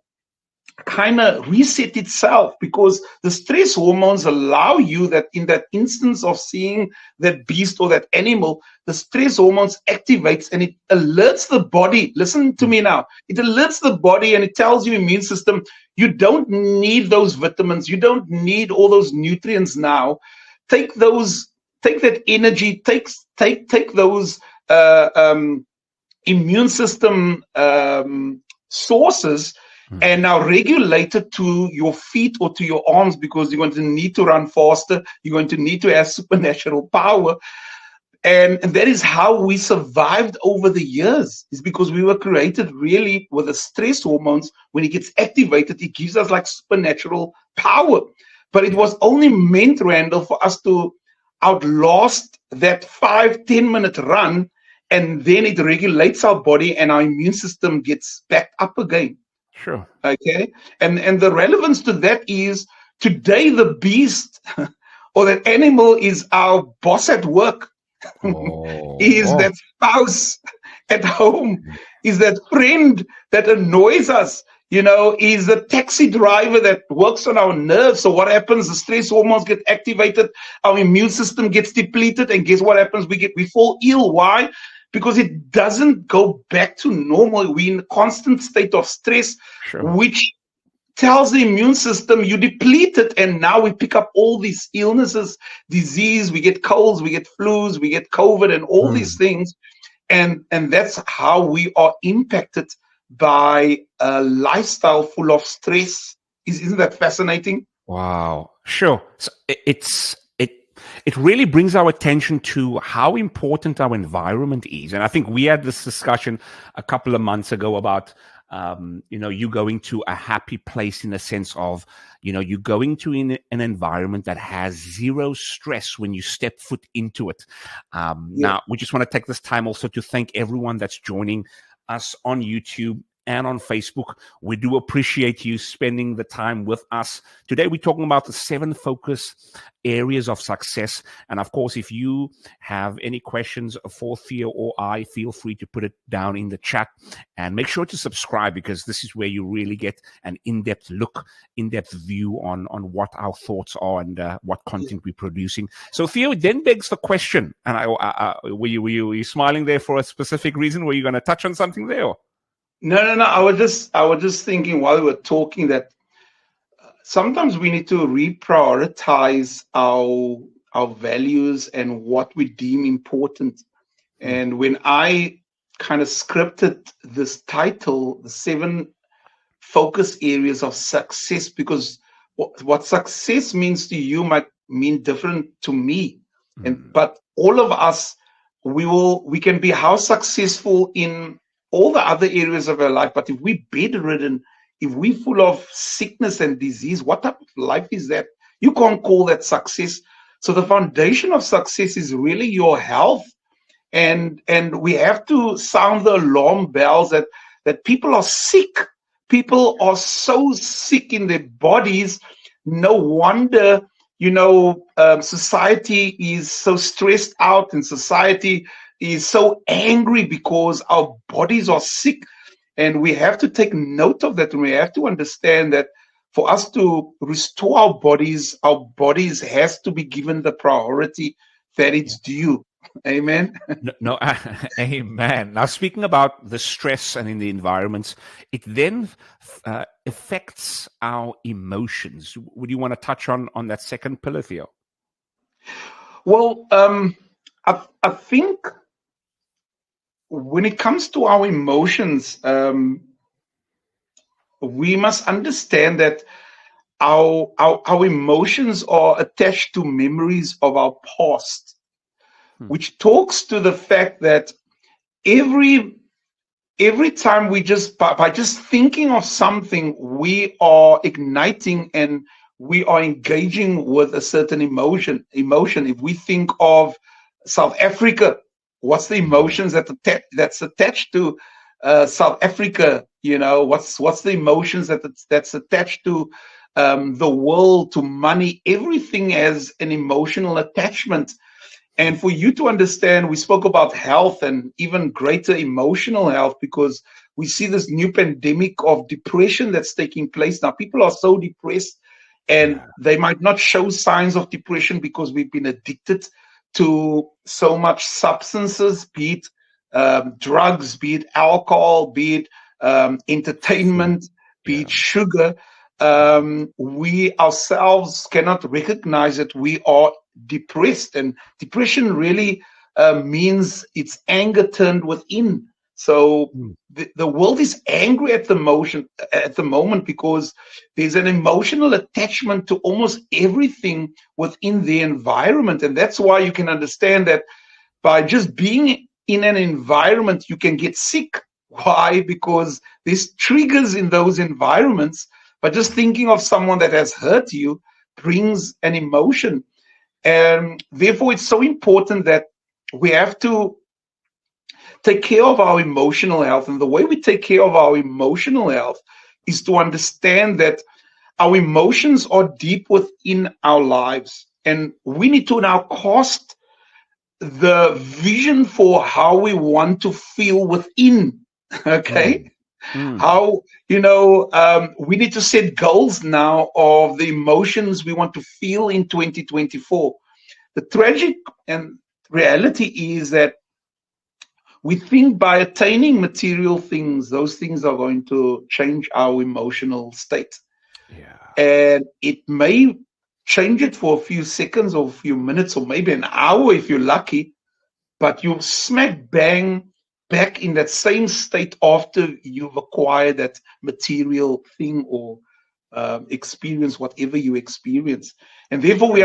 kind of reset itself, because the stress hormones allow you that in that instance of seeing that beast or that animal, the stress hormones activates and it alerts the body. Listen to me now. It alerts the body and it tells your immune system, you don't need those vitamins. You don't need all those nutrients now. Take that energy, take those immune system sources, and now regulate it to your feet or to your arms, because you're going to need to run faster. You're going to need to have supernatural power. And that is how we survived over the years, is because we were created really with the stress hormones. When it gets activated, it gives us like supernatural power. But it was only meant, Randall, for us to outlast that 5-10 minute run, and then it regulates our body and our immune system gets back up again. Sure. Okay. And the relevance to that is, today the beast or that animal is our boss at work. Is that spouse at home, is that friend that annoys us, is the taxi driver that works on our nerves. So what happens? The stress hormones get activated, our immune system gets depleted, and guess what happens? We fall ill. Why? Because it doesn't go back to normal. We're in a constant state of stress, which tells the immune system you deplete it, and now we pick up all these illnesses, disease, we get colds, we get flus, we get COVID, and all these things. And that's how we are impacted by a lifestyle full of stress. Isn't that fascinating? Wow. Sure. So it really brings our attention to how important our environment is. And I think we had this discussion a couple of months ago about, you going to a happy place, in the sense of, you going to an environment that has zero stress when you step foot into it. Now, we just want to take this time also to thank everyone that's joining us on YouTube and on Facebook. We do appreciate you spending the time with us. Today, we're talking about the 7 focus areas of success. And of course, if you have any questions for Theo or I, feel free to put it down in the chat, and make sure to subscribe, because this is where you really get an in-depth look, in-depth view on what our thoughts are and what content we're producing. So Theo, then begs the question, and were you smiling there for a specific reason? Were you going to touch on something there? No. I was just thinking while we were talking that sometimes we need to reprioritize our values and what we deem important. And when I kind of scripted this title, the 7 focus areas of success, because what success means to you might mean different to me. But all of us, we can be how successful in all the other areas of our life, but if we're bedridden, if we're full of sickness and disease, what type of life is that? You can't call that success. So the foundation of success is really your health, and we have to sound the alarm bells that people are sick. People are so sick in their bodies. No wonder, society is so stressed out, and society is so angry because our bodies are sick. And we have to take note of that, and we have to understand that for us to restore our bodies has to be given the priority that it's due. Amen. No, amen. Now, speaking about the stress and in the environments, it then affects our emotions. Would you want to touch on that second pillar, Theo? Well, I think when it comes to our emotions, we must understand that our emotions are attached to memories of our past, which talks to the fact that every time we by just thinking of something, we are igniting and we are engaging with a certain emotion. If we think of South Africa, what's the emotions that's attached to South Africa? You know, what's the emotions that's attached to the world, to money? Everything has an emotional attachment. And for you to understand, we spoke about health and even greater emotional health, because we see this new pandemic of depression that's taking place. Now, people are so depressed, and they might not show signs of depression because we've been addicted to so much substances, be it drugs, be it alcohol, be it entertainment, be it sugar. We ourselves cannot recognize that we are depressed, and depression really means it's anger turned within. So the world is angry at the moment because there's an emotional attachment to almost everything within the environment. And that's why you can understand that by just being in an environment, you can get sick. Why? Because there's triggers in those environments. But just thinking of someone that has hurt you brings an emotion. And therefore, it's so important that we have to take care of our emotional health. And the way we take care of our emotional health is to understand that our emotions are deep within our lives. And we need to now cast the vision for how we want to feel within. Okay? How, we need to set goals now of the emotions we want to feel in 2024. The tragic and reality is that we think by attaining material things, those things are going to change our emotional state. And it may change it for a few seconds or a few minutes or maybe an hour if you're lucky, but you'll smack bang back in that same state after you've acquired that material thing or experience whatever you experience. And therefore we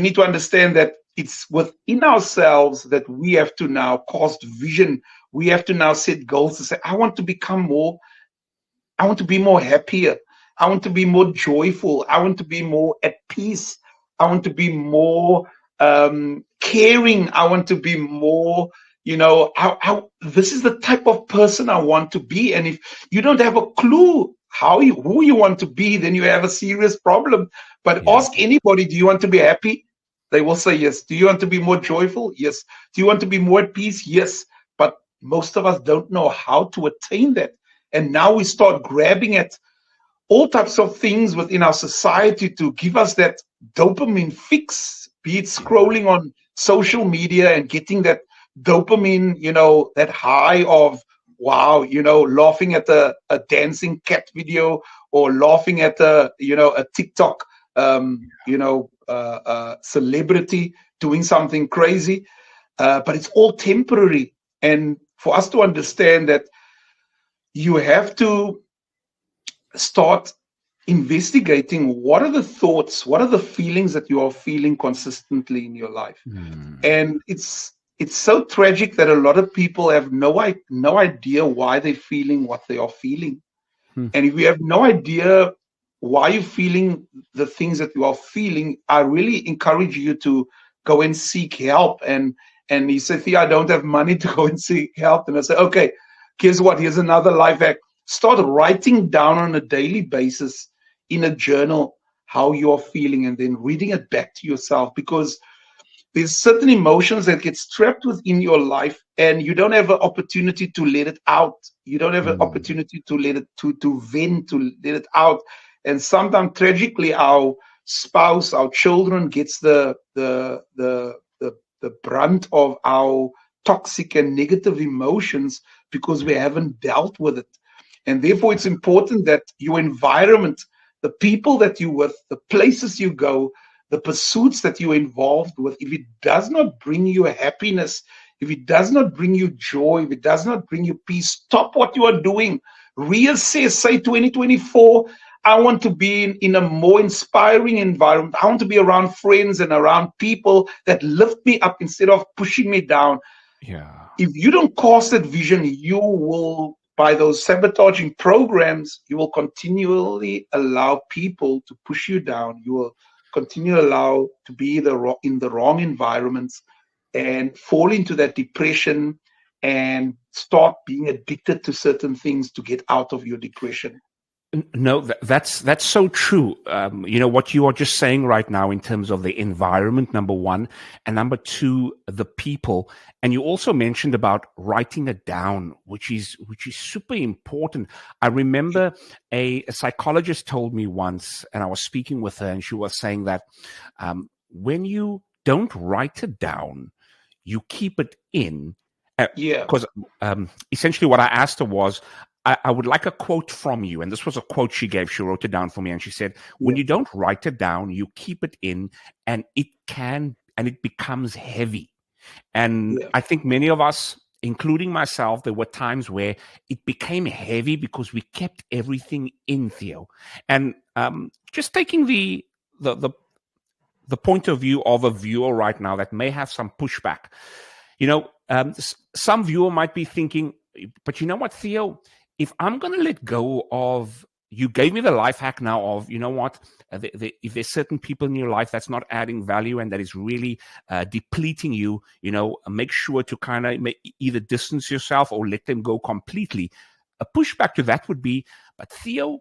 need to understand that it's within ourselves that we have to now cast vision. We have to now set goals to say, I want to be more happier. I want to be more joyful. I want to be more at peace. I want to be more caring. I want to be more, this is the type of person I want to be. And if you don't have a clue who you want to be, then you have a serious problem. But ask anybody, do you want to be happy? They will say yes. Do you want to be more joyful? Yes. Do you want to be more at peace? Yes. But most of us don't know how to attain that. And now we start grabbing at all types of things within our society to give us that dopamine fix, be it scrolling on social media and getting that dopamine, that high of, wow, laughing at a dancing cat video or laughing at a TikTok, celebrity doing something crazy. But it's all temporary. And for us to understand that you have to start investigating what are the thoughts, what are the feelings that you are feeling consistently in your life. And it's so tragic that a lot of people have no idea why they're feeling what they are feeling. And if you have no idea why you're feeling the things that you are feeling, I really encourage you to go and seek help. And he said, Thea, I don't have money to go and seek help. And I said, okay, guess what? Here's another life hack. Start writing down on a daily basis in a journal how you are feeling and then reading it back to yourself, because there's certain emotions that get trapped within your life and you don't have an opportunity to let it out. You don't have an opportunity to let it, to vent, to let it out. And sometimes tragically our spouse, our children gets the the brunt of our toxic and negative emotions because we haven't dealt with it. And therefore, it's important that your environment, the people that you're with, the places you go, the pursuits that you're involved with, if it does not bring you happiness, if it does not bring you joy, if it does not bring you peace, stop what you are doing. Reassess, say 2024, I want to be in a more inspiring environment. I want to be around friends and around people that lift me up instead of pushing me down. Yeah. If you don't cast that vision, you will, by those sabotaging programs, you will continually allow people to push you down. You will continue to allow to be in the wrong environments and fall into that depression and start being addicted to certain things to get out of your depression. No, that's so true. What you are just saying right now in terms of the environment, number one, and number two, the people. And you also mentioned about writing it down, which is super important. I remember a psychologist told me once, and I was speaking with her, and she was saying that when you don't write it down, you keep it in. Because essentially what I asked her was, I would like a quote from you. And this was a quote she gave. She wrote it down for me. And she said, when you don't write it down, you keep it in and it becomes heavy. And I think many of us, including myself, there were times where it became heavy because we kept everything in, Theo. And just taking the point of view of a viewer right now that may have some pushback, some viewer might be thinking, but you know what, Theo? If I'm going to let go of, you gave me the life hack now of, you know what, if there's certain people in your life that's not adding value and that is really depleting you, make sure to kind of either distance yourself or let them go completely. A pushback to that would be, but Theo,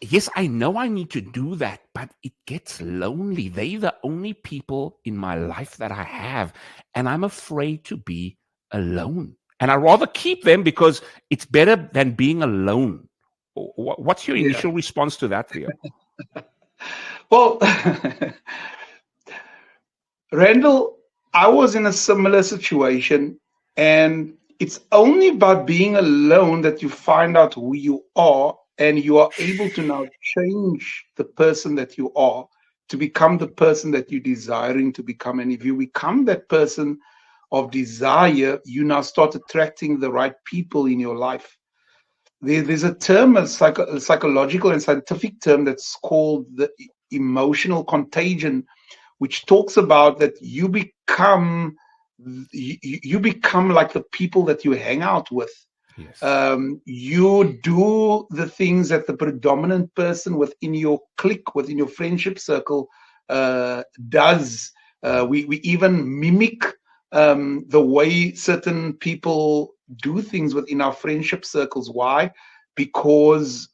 yes, I know I need to do that, but it gets lonely. They're the only people in my life that I have, and I'm afraid to be alone. And I'd rather keep them because it's better than being alone. What's your initial response to that, Theo? Well, Randall, I was in a similar situation, and it's only by being alone that you find out who you are, and you are able to now change the person that you are to become the person that you're desiring to become. And if you become that person of desire, you now start attracting the right people in your life. There's a term, a psychological and scientific term that's called the emotional contagion, which talks about that you become like the people that you hang out with. Yes. You do the things that the predominant person within your clique, within your friendship circle does. We even mimic the way certain people do things within our friendship circles. Why? Because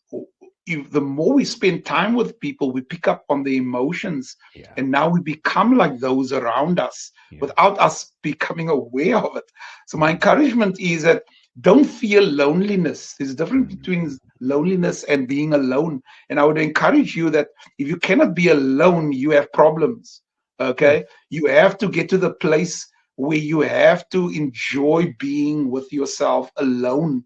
the more we spend time with people, we pick up on the emotions, and now we become like those around us without us becoming aware of it. So my encouragement is that don't fear loneliness. There's a difference between loneliness and being alone. And I would encourage you that if you cannot be alone, you have problems. Okay? You have to get to the place where you have to enjoy being with yourself alone.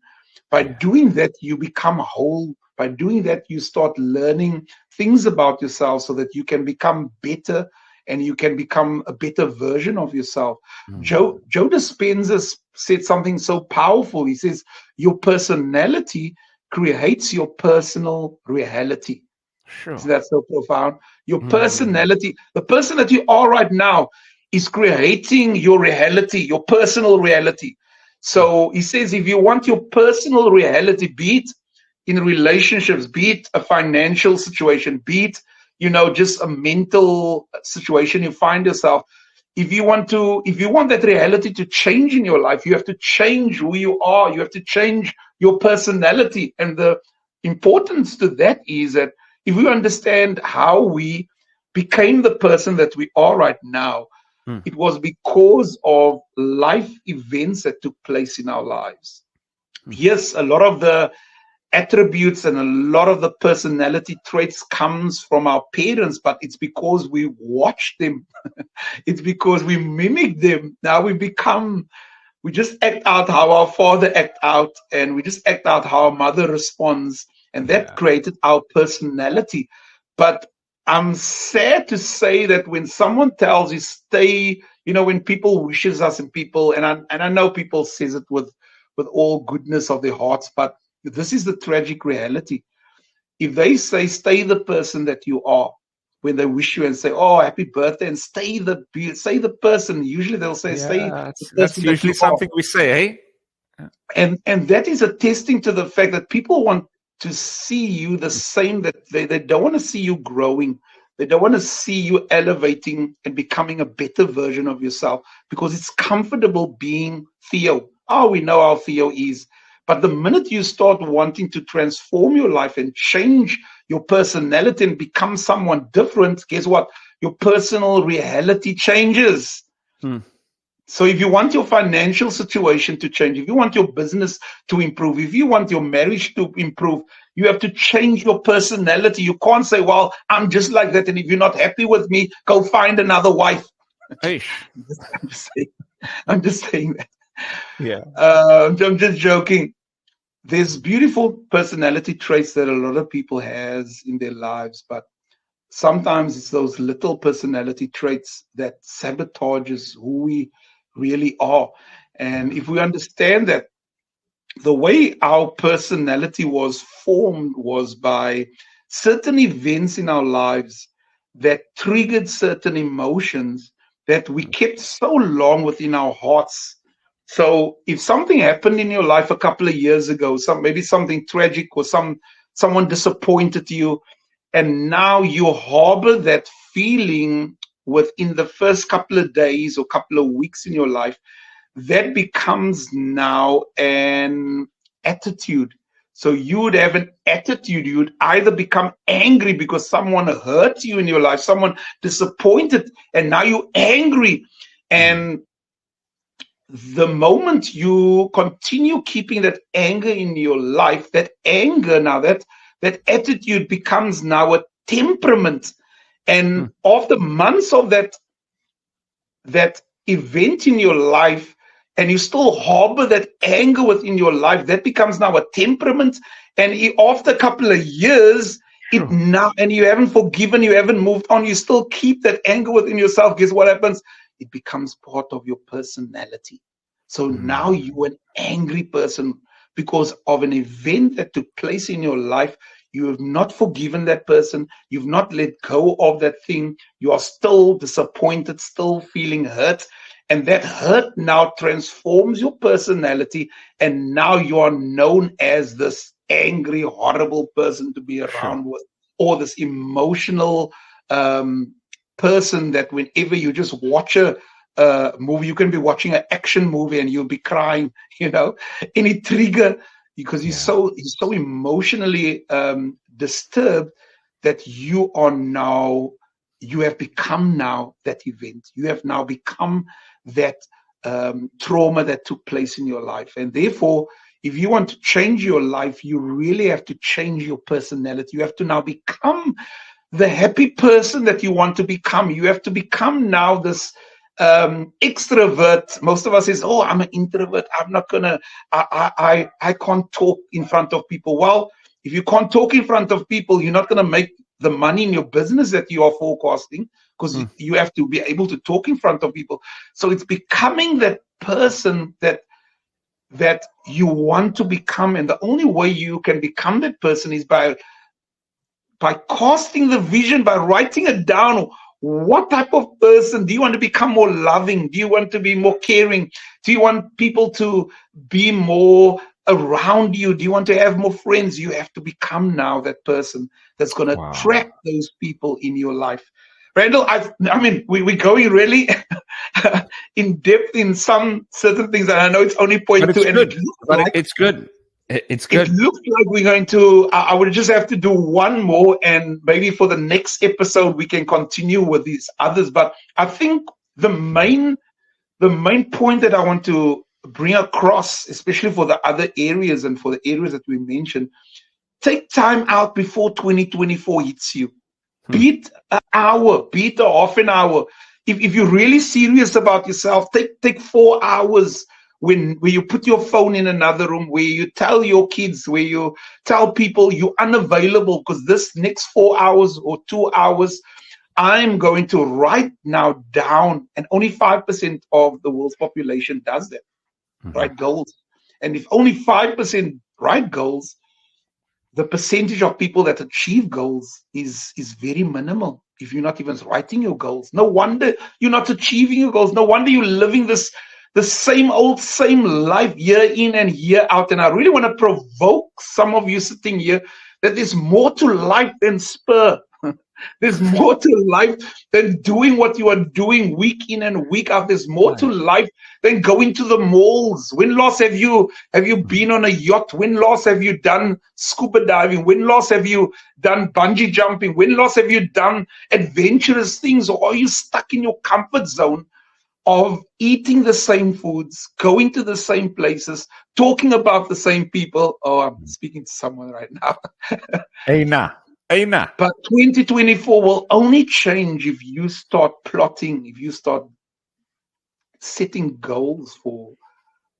By doing that, you become whole. By doing that, you start learning things about yourself so that you can become better and you can become a better version of yourself. Joe Dispenza said something so powerful. He says, your personality creates your personal reality. Sure. Isn't that so profound? Your personality, the person that you are right now, is creating your reality, your personal reality. So he says, if you want your personal reality, be it in relationships, be it a financial situation, be it, just a mental situation you find yourself, if you want that reality to change in your life, you have to change who you are. You have to change your personality. And the importance to that is that if we understand how we became the person that we are right now, it was because of life events that took place in our lives. Yes, a lot of the attributes and a lot of the personality traits comes from our parents, but it's because we watch them. It's because we mimic them. Now we just act out how our father act out, and we just act out how our mother responds, and that created our personality. But I'm sad to say that when someone tells you stay, when people wishes us and people, and I know people says it with all goodness of their hearts, but this is the tragic reality. If they say stay the person that you are, when they wish you and say, "Oh, happy birthday," and say the person, usually they'll say, "Stay." That's usually something we say, eh? And that is attesting to the fact that people want to see you the same, that they don't want to see you growing. They don't want to see you elevating and becoming a better version of yourself, because it's comfortable being Theo. Oh, we know how Theo is. But the minute you start wanting to transform your life and change your personality and become someone different, guess what? Your personal reality changes. So if you want your financial situation to change, if you want your business to improve, if you want your marriage to improve, you have to change your personality. You can't say, "Well, I'm just like that, and if you're not happy with me, go find another wife." Hey. I'm just saying that. Yeah. I'm just joking. There's beautiful personality traits that a lot of people has in their lives, but sometimes it's those little personality traits that sabotages who we really are. And if we understand that the way our personality was formed was by certain events in our lives that triggered certain emotions that we kept so long within our hearts. So if something happened in your life a couple of years ago, maybe something tragic, or someone disappointed you, and now you harbor that feeling within the first couple of days or couple of weeks in your life, that becomes now an attitude. So you would have an attitude. You would either become angry because someone hurt you in your life, someone disappointed, and now you're angry. And the moment you continue keeping that anger in your life, that anger now, that attitude becomes now a temperament. And after months of that event in your life, and you still harbor that anger within your life, that becomes now a temperament. And after a couple of years, and you haven't forgiven, you haven't moved on, you still keep that anger within yourself. Guess what happens? It becomes part of your personality. So now you're an angry person because of an event that took place in your life. You have not forgiven that person. You've not let go of that thing. You are still disappointed, still feeling hurt. And that hurt now transforms your personality. And now you are known as this angry, horrible person to be around with, or this emotional person that whenever you just watch a movie, you can be watching an action movie and you'll be crying, any trigger, because he's so emotionally disturbed that you have become now that event. You have now become that trauma that took place in your life. And therefore, if you want to change your life, you really have to change your personality. You have to now become the happy person that you want to become. You have to become now this extrovert. Most of us says, "Oh, I'm an introvert. I'm not gonna, I can't talk in front of people." Well, if you can't talk in front of people, you're not gonna make the money in your business that you are forecasting, because you have to be able to talk in front of people. So it's becoming that person that you want to become. And the only way you can become that person is by casting the vision, by writing it down. What type of person do you want to become? More loving? Do you want to be more caring? Do you want people to be more around you? Do you want to have more friends? You have to become now that person that's going to attract those people in your life. Randall, I mean, we're going really in depth in some certain things, and I know it's only point two. It's good. It's good. It looks like we're going to, I would just have to do one more, and maybe for the next episode, we can continue with these others. But I think the main point that I want to bring across, especially for the other areas and for the areas that we mentioned, take time out before 2024 hits you. Be it an hour, be it a half an hour. If you're really serious about yourself, take 4 hours where you put your phone in another room, where you tell your kids, where you tell people you're unavailable, because this next 4 hours or 2 hours, I'm going to write now down, and only 5% of the world's population does that, write goals. And if only 5% write goals, the percentage of people that achieve goals is very minimal. If you're not even writing your goals, no wonder you're not achieving your goals. No wonder you're living the same life year in and year out. And I really want to provoke some of you sitting here that there's more to life than Spur. There's more to life than doing what you are doing week in and week out. There's more to life than going to the malls. When last have you been on a yacht? When last have you done scuba diving? When last have you done bungee jumping? When last have you done adventurous things? Or are you stuck in your comfort zone of eating the same foods, going to the same places, talking about the same people? Oh, I'm speaking to someone right now. Aina. But 2024 will only change if you start plotting, if you start setting goals for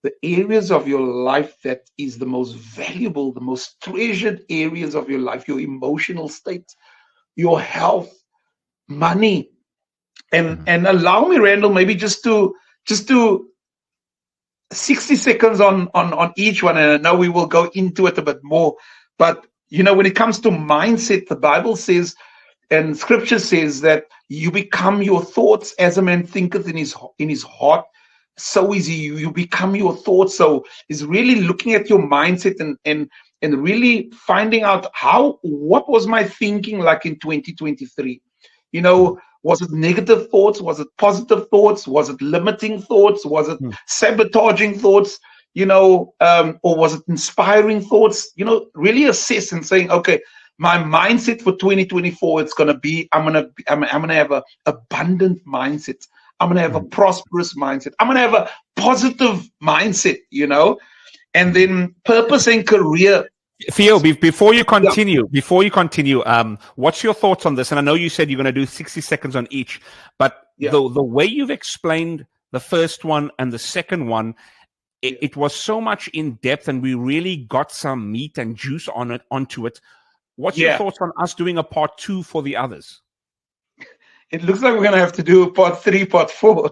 the areas of your life that is the most valuable, the most treasured areas of your life, your emotional state, your health, money. And allow me, Randall, maybe just to 60 seconds on each one. And I know we will go into it a bit more, but when it comes to mindset, the Bible says, and Scripture says, that you become your thoughts. As a man thinketh in his heart, so is he. You become your thoughts. So it's really looking at your mindset and really finding out what was my thinking like in 2023. Was it negative thoughts? Was it positive thoughts? Was it limiting thoughts? Was it sabotaging thoughts? Or was it inspiring thoughts? Really assess and saying, okay, my mindset for 2024, it's going to be, I'm going to have an abundant mindset. I'm going to have a prosperous mindset. I'm going to have a positive mindset, and then purpose and career. Theo, before you continue, what's your thoughts on this? And I know you said you're going to do 60 seconds on each, but the way you've explained the first one and the second one, it was so much in depth, and we really got some meat and juice onto it. What's your thoughts on us doing a part 2 for the others? It looks like we're going to have to do part 3, part 4.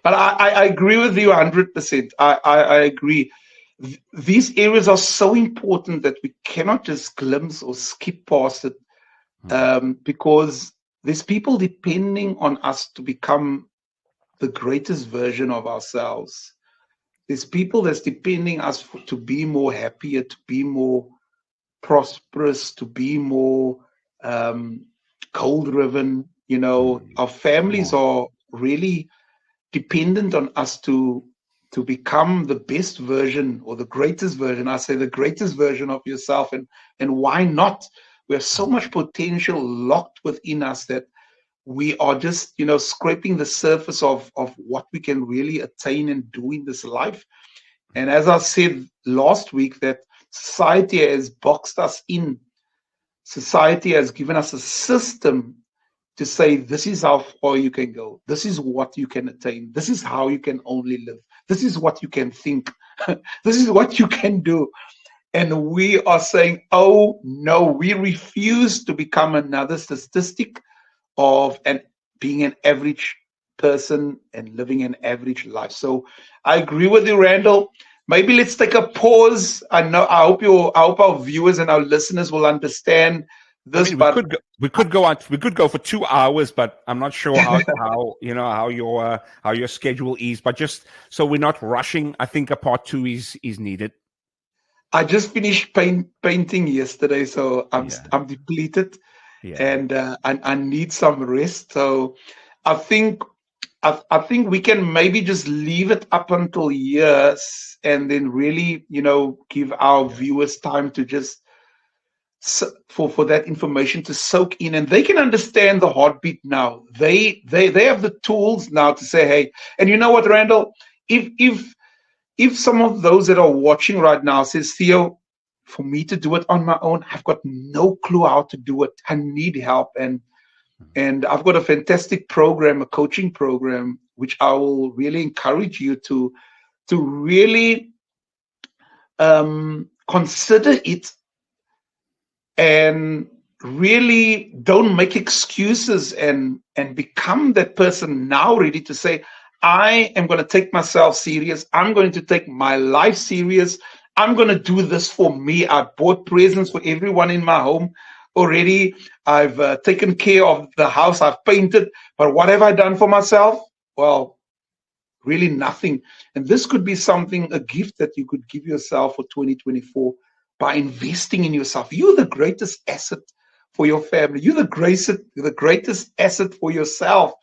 But I agree with you 100%. I agree. These areas are so important that we cannot just glimpse or skip past it, because there's people depending on us to become the greatest version of ourselves. There's people that's depending us to be more happier, to be more prosperous, to be more goal-driven. Our families are really dependent on us to become the best version or the greatest version. I say the greatest version of yourself. And why not? We have so much potential locked within us that we are just, scraping the surface of what we can really attain and do in this life. And as I said last week, that society has boxed us in. Society has given us a system to say, this is how far you can go. This is what you can attain. This is how you can only live. This is what you can think. This is what you can do. And we are saying, oh, no, we refuse to become another statistic of being an average person and living an average life. So I agree with you, Randall. Maybe let's take a pause. I hope our viewers and our listeners will understand this. We could go for 2 hours, but I'm not sure how your schedule is. But just so we're not rushing, I think a part 2 is needed. I just finished painting yesterday, so I'm depleted. And I need some rest. So I think we can maybe just leave it up until years, and then really, give our viewers time to just for that information to soak in, and they can understand the heartbeat now. They have the tools now to say, hey, and you know what, Randall, if some of those that are watching right now says, Theo, for me to do it on my own, I've got no clue how to do it. I need help. And I've got a fantastic program, a coaching program, which I will really encourage you to really consider it, and really don't make excuses, and become that person now ready to say, I am going to take myself serious. I'm going to take my life serious. I'm going to do this for me. I bought presents for everyone in my home already. I've taken care of the house. I've painted. But what have I done for myself? Well, really nothing. And this could be something, a gift that you could give yourself for 2024 by investing in yourself. You're the greatest asset for your family. You're the greatest asset for yourself.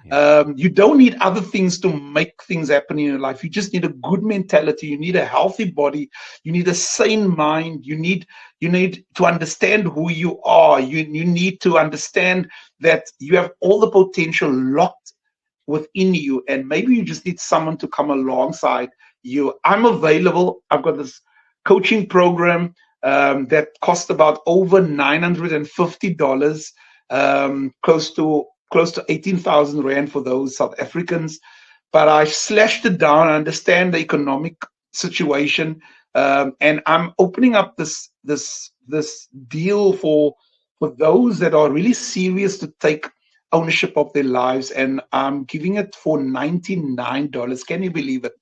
Yeah. You don't need other things to make things happen in your life. You just need a good mentality. You need a healthy body. You need a sane mind. You need to understand who you are. You need to understand that you have all the potential locked within you, and maybe you just need someone to come alongside you. I'm available. I've got this coaching program that cost about over $950, close to 18,000 Rand for those South Africans. But I slashed it down. I understand the economic situation, and I'm opening up this deal for those that are really serious to take ownership of their lives, and I'm giving it for $99. Can you believe it,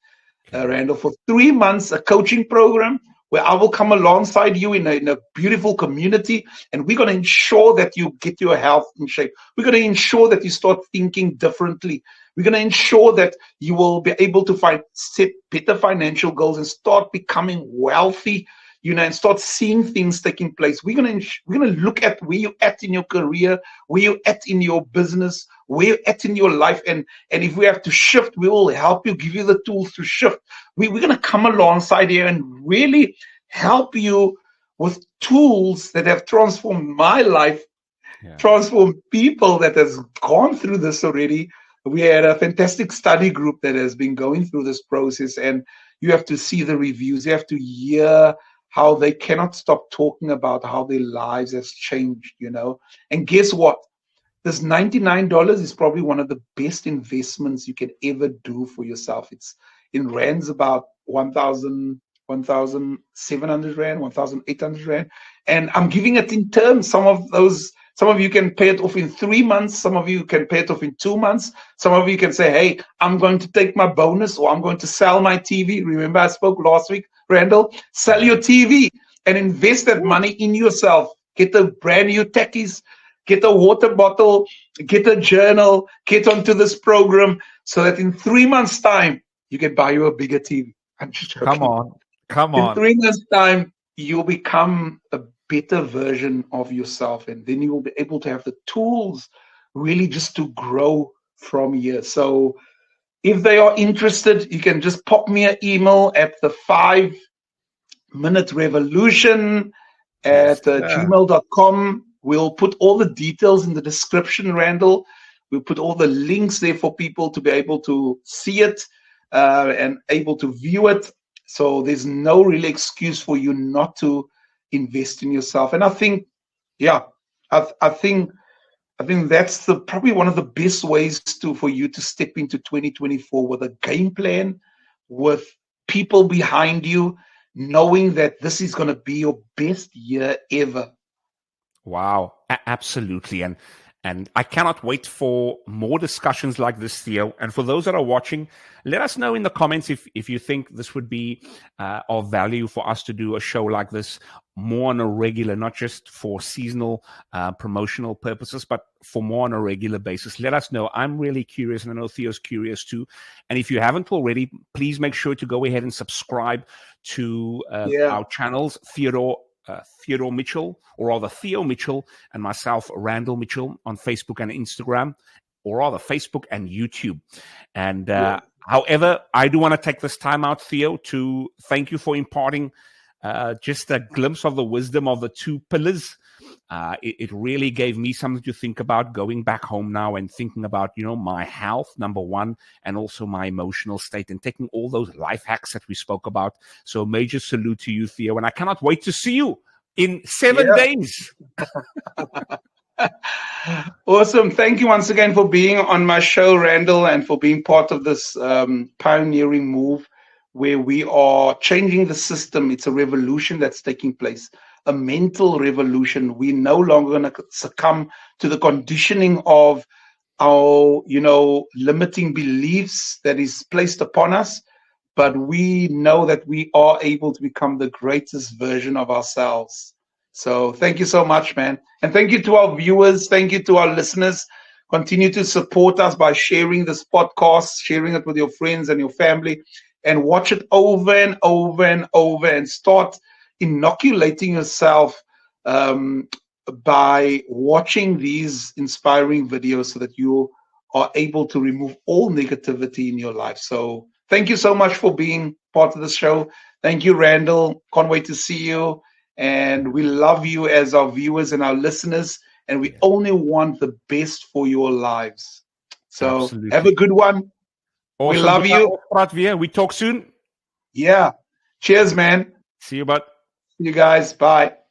Randall? For 3 months, a coaching program where I will come alongside you in a beautiful community, and we're going to ensure that you get your health in shape. We're going to ensure that you start thinking differently. We're going to ensure that you will be able to set better financial goals and start becoming wealthy, and start seeing things taking place. We're going to look at where you're at in your career, where you're at in your business, where you're at in your life. And if we have to shift, we will help you, give you the tools to shift. We're going to come alongside here and really help you with tools that have transformed my life, transformed people that has gone through this already. We had a fantastic study group that has been going through this process, and you have to see the reviews. You have to hear how they cannot stop talking about how their lives has changed, And guess what? This $99 is probably one of the best investments you can ever do for yourself. It's in rands about 1,700 Rand, 1,800 Rand. And I'm giving it in terms. Some of you can pay it off in 3 months. Some of you can pay it off in 2 months. Some of you can say, hey, I'm going to take my bonus, or I'm going to sell my TV. Remember I spoke last week, Randall? Sell your TV and invest that money in yourself. Get a brand new techies, get a water bottle, get a journal, get onto this program so that in 3 months' time, you can buy you a bigger TV. I'm just joking. Come on. In 3 months' time, you'll become a better version of yourself, and then you will be able to have the tools really just to grow from here. So if they are interested, you can just pop me an email at the 5-minute revolution at gmail.com. We'll put all the details in the description, Randall. We'll put all the links there for people to be able to see it and able to view it. So there's no real excuse for you not to invest in yourself. And I think, I think that's probably one of the best ways for you to step into 2024 with a game plan, with people behind you, knowing that this is going to be your best year ever. Wow, absolutely. And I cannot wait for more discussions like this, Theo. And for those that are watching, let us know in the comments if you think this would be of value for us to do a show like this more on a regular, not just for seasonal promotional purposes, but for more on a regular basis. Let us know. I'm really curious, and I know Theo's curious too. And if you haven't already, please make sure to go ahead and subscribe to our channels, Theodore Mitchell, or rather Theo Mitchell, and myself, Randall Mitchell, on Facebook and Instagram, or rather Facebook and YouTube. And however, I do want to take this time out, Theo, to thank you for imparting just a glimpse of the wisdom of the two pillars It really gave me something to think about going back home now and thinking about, my health, number one, and also my emotional state, and taking all those life hacks that we spoke about. So major salute to you, Theo, and I cannot wait to see you in 7 days. Awesome. Thank you once again for being on my show, Randall, and for being part of this pioneering move where we are changing the system. It's a revolution that's taking place, a mental revolution. We're no longer going to succumb to the conditioning of our, limiting beliefs that is placed upon us, but we know that we are able to become the greatest version of ourselves. So thank you so much, man. And thank you to our viewers. Thank you to our listeners. Continue to support us by sharing this podcast, sharing it with your friends and your family, and watch it over and over and over, and start inoculating yourself by watching these inspiring videos so that you are able to remove all negativity in your life. So thank you so much for being part of the show. Thank you, Randall. Can't wait to see you. And we love you as our viewers and our listeners. And we only want the best for your lives. So Absolutely. Have a good one. Awesome. We love you. We talk soon. Yeah. Cheers, man. See you, bud. See you guys. Bye.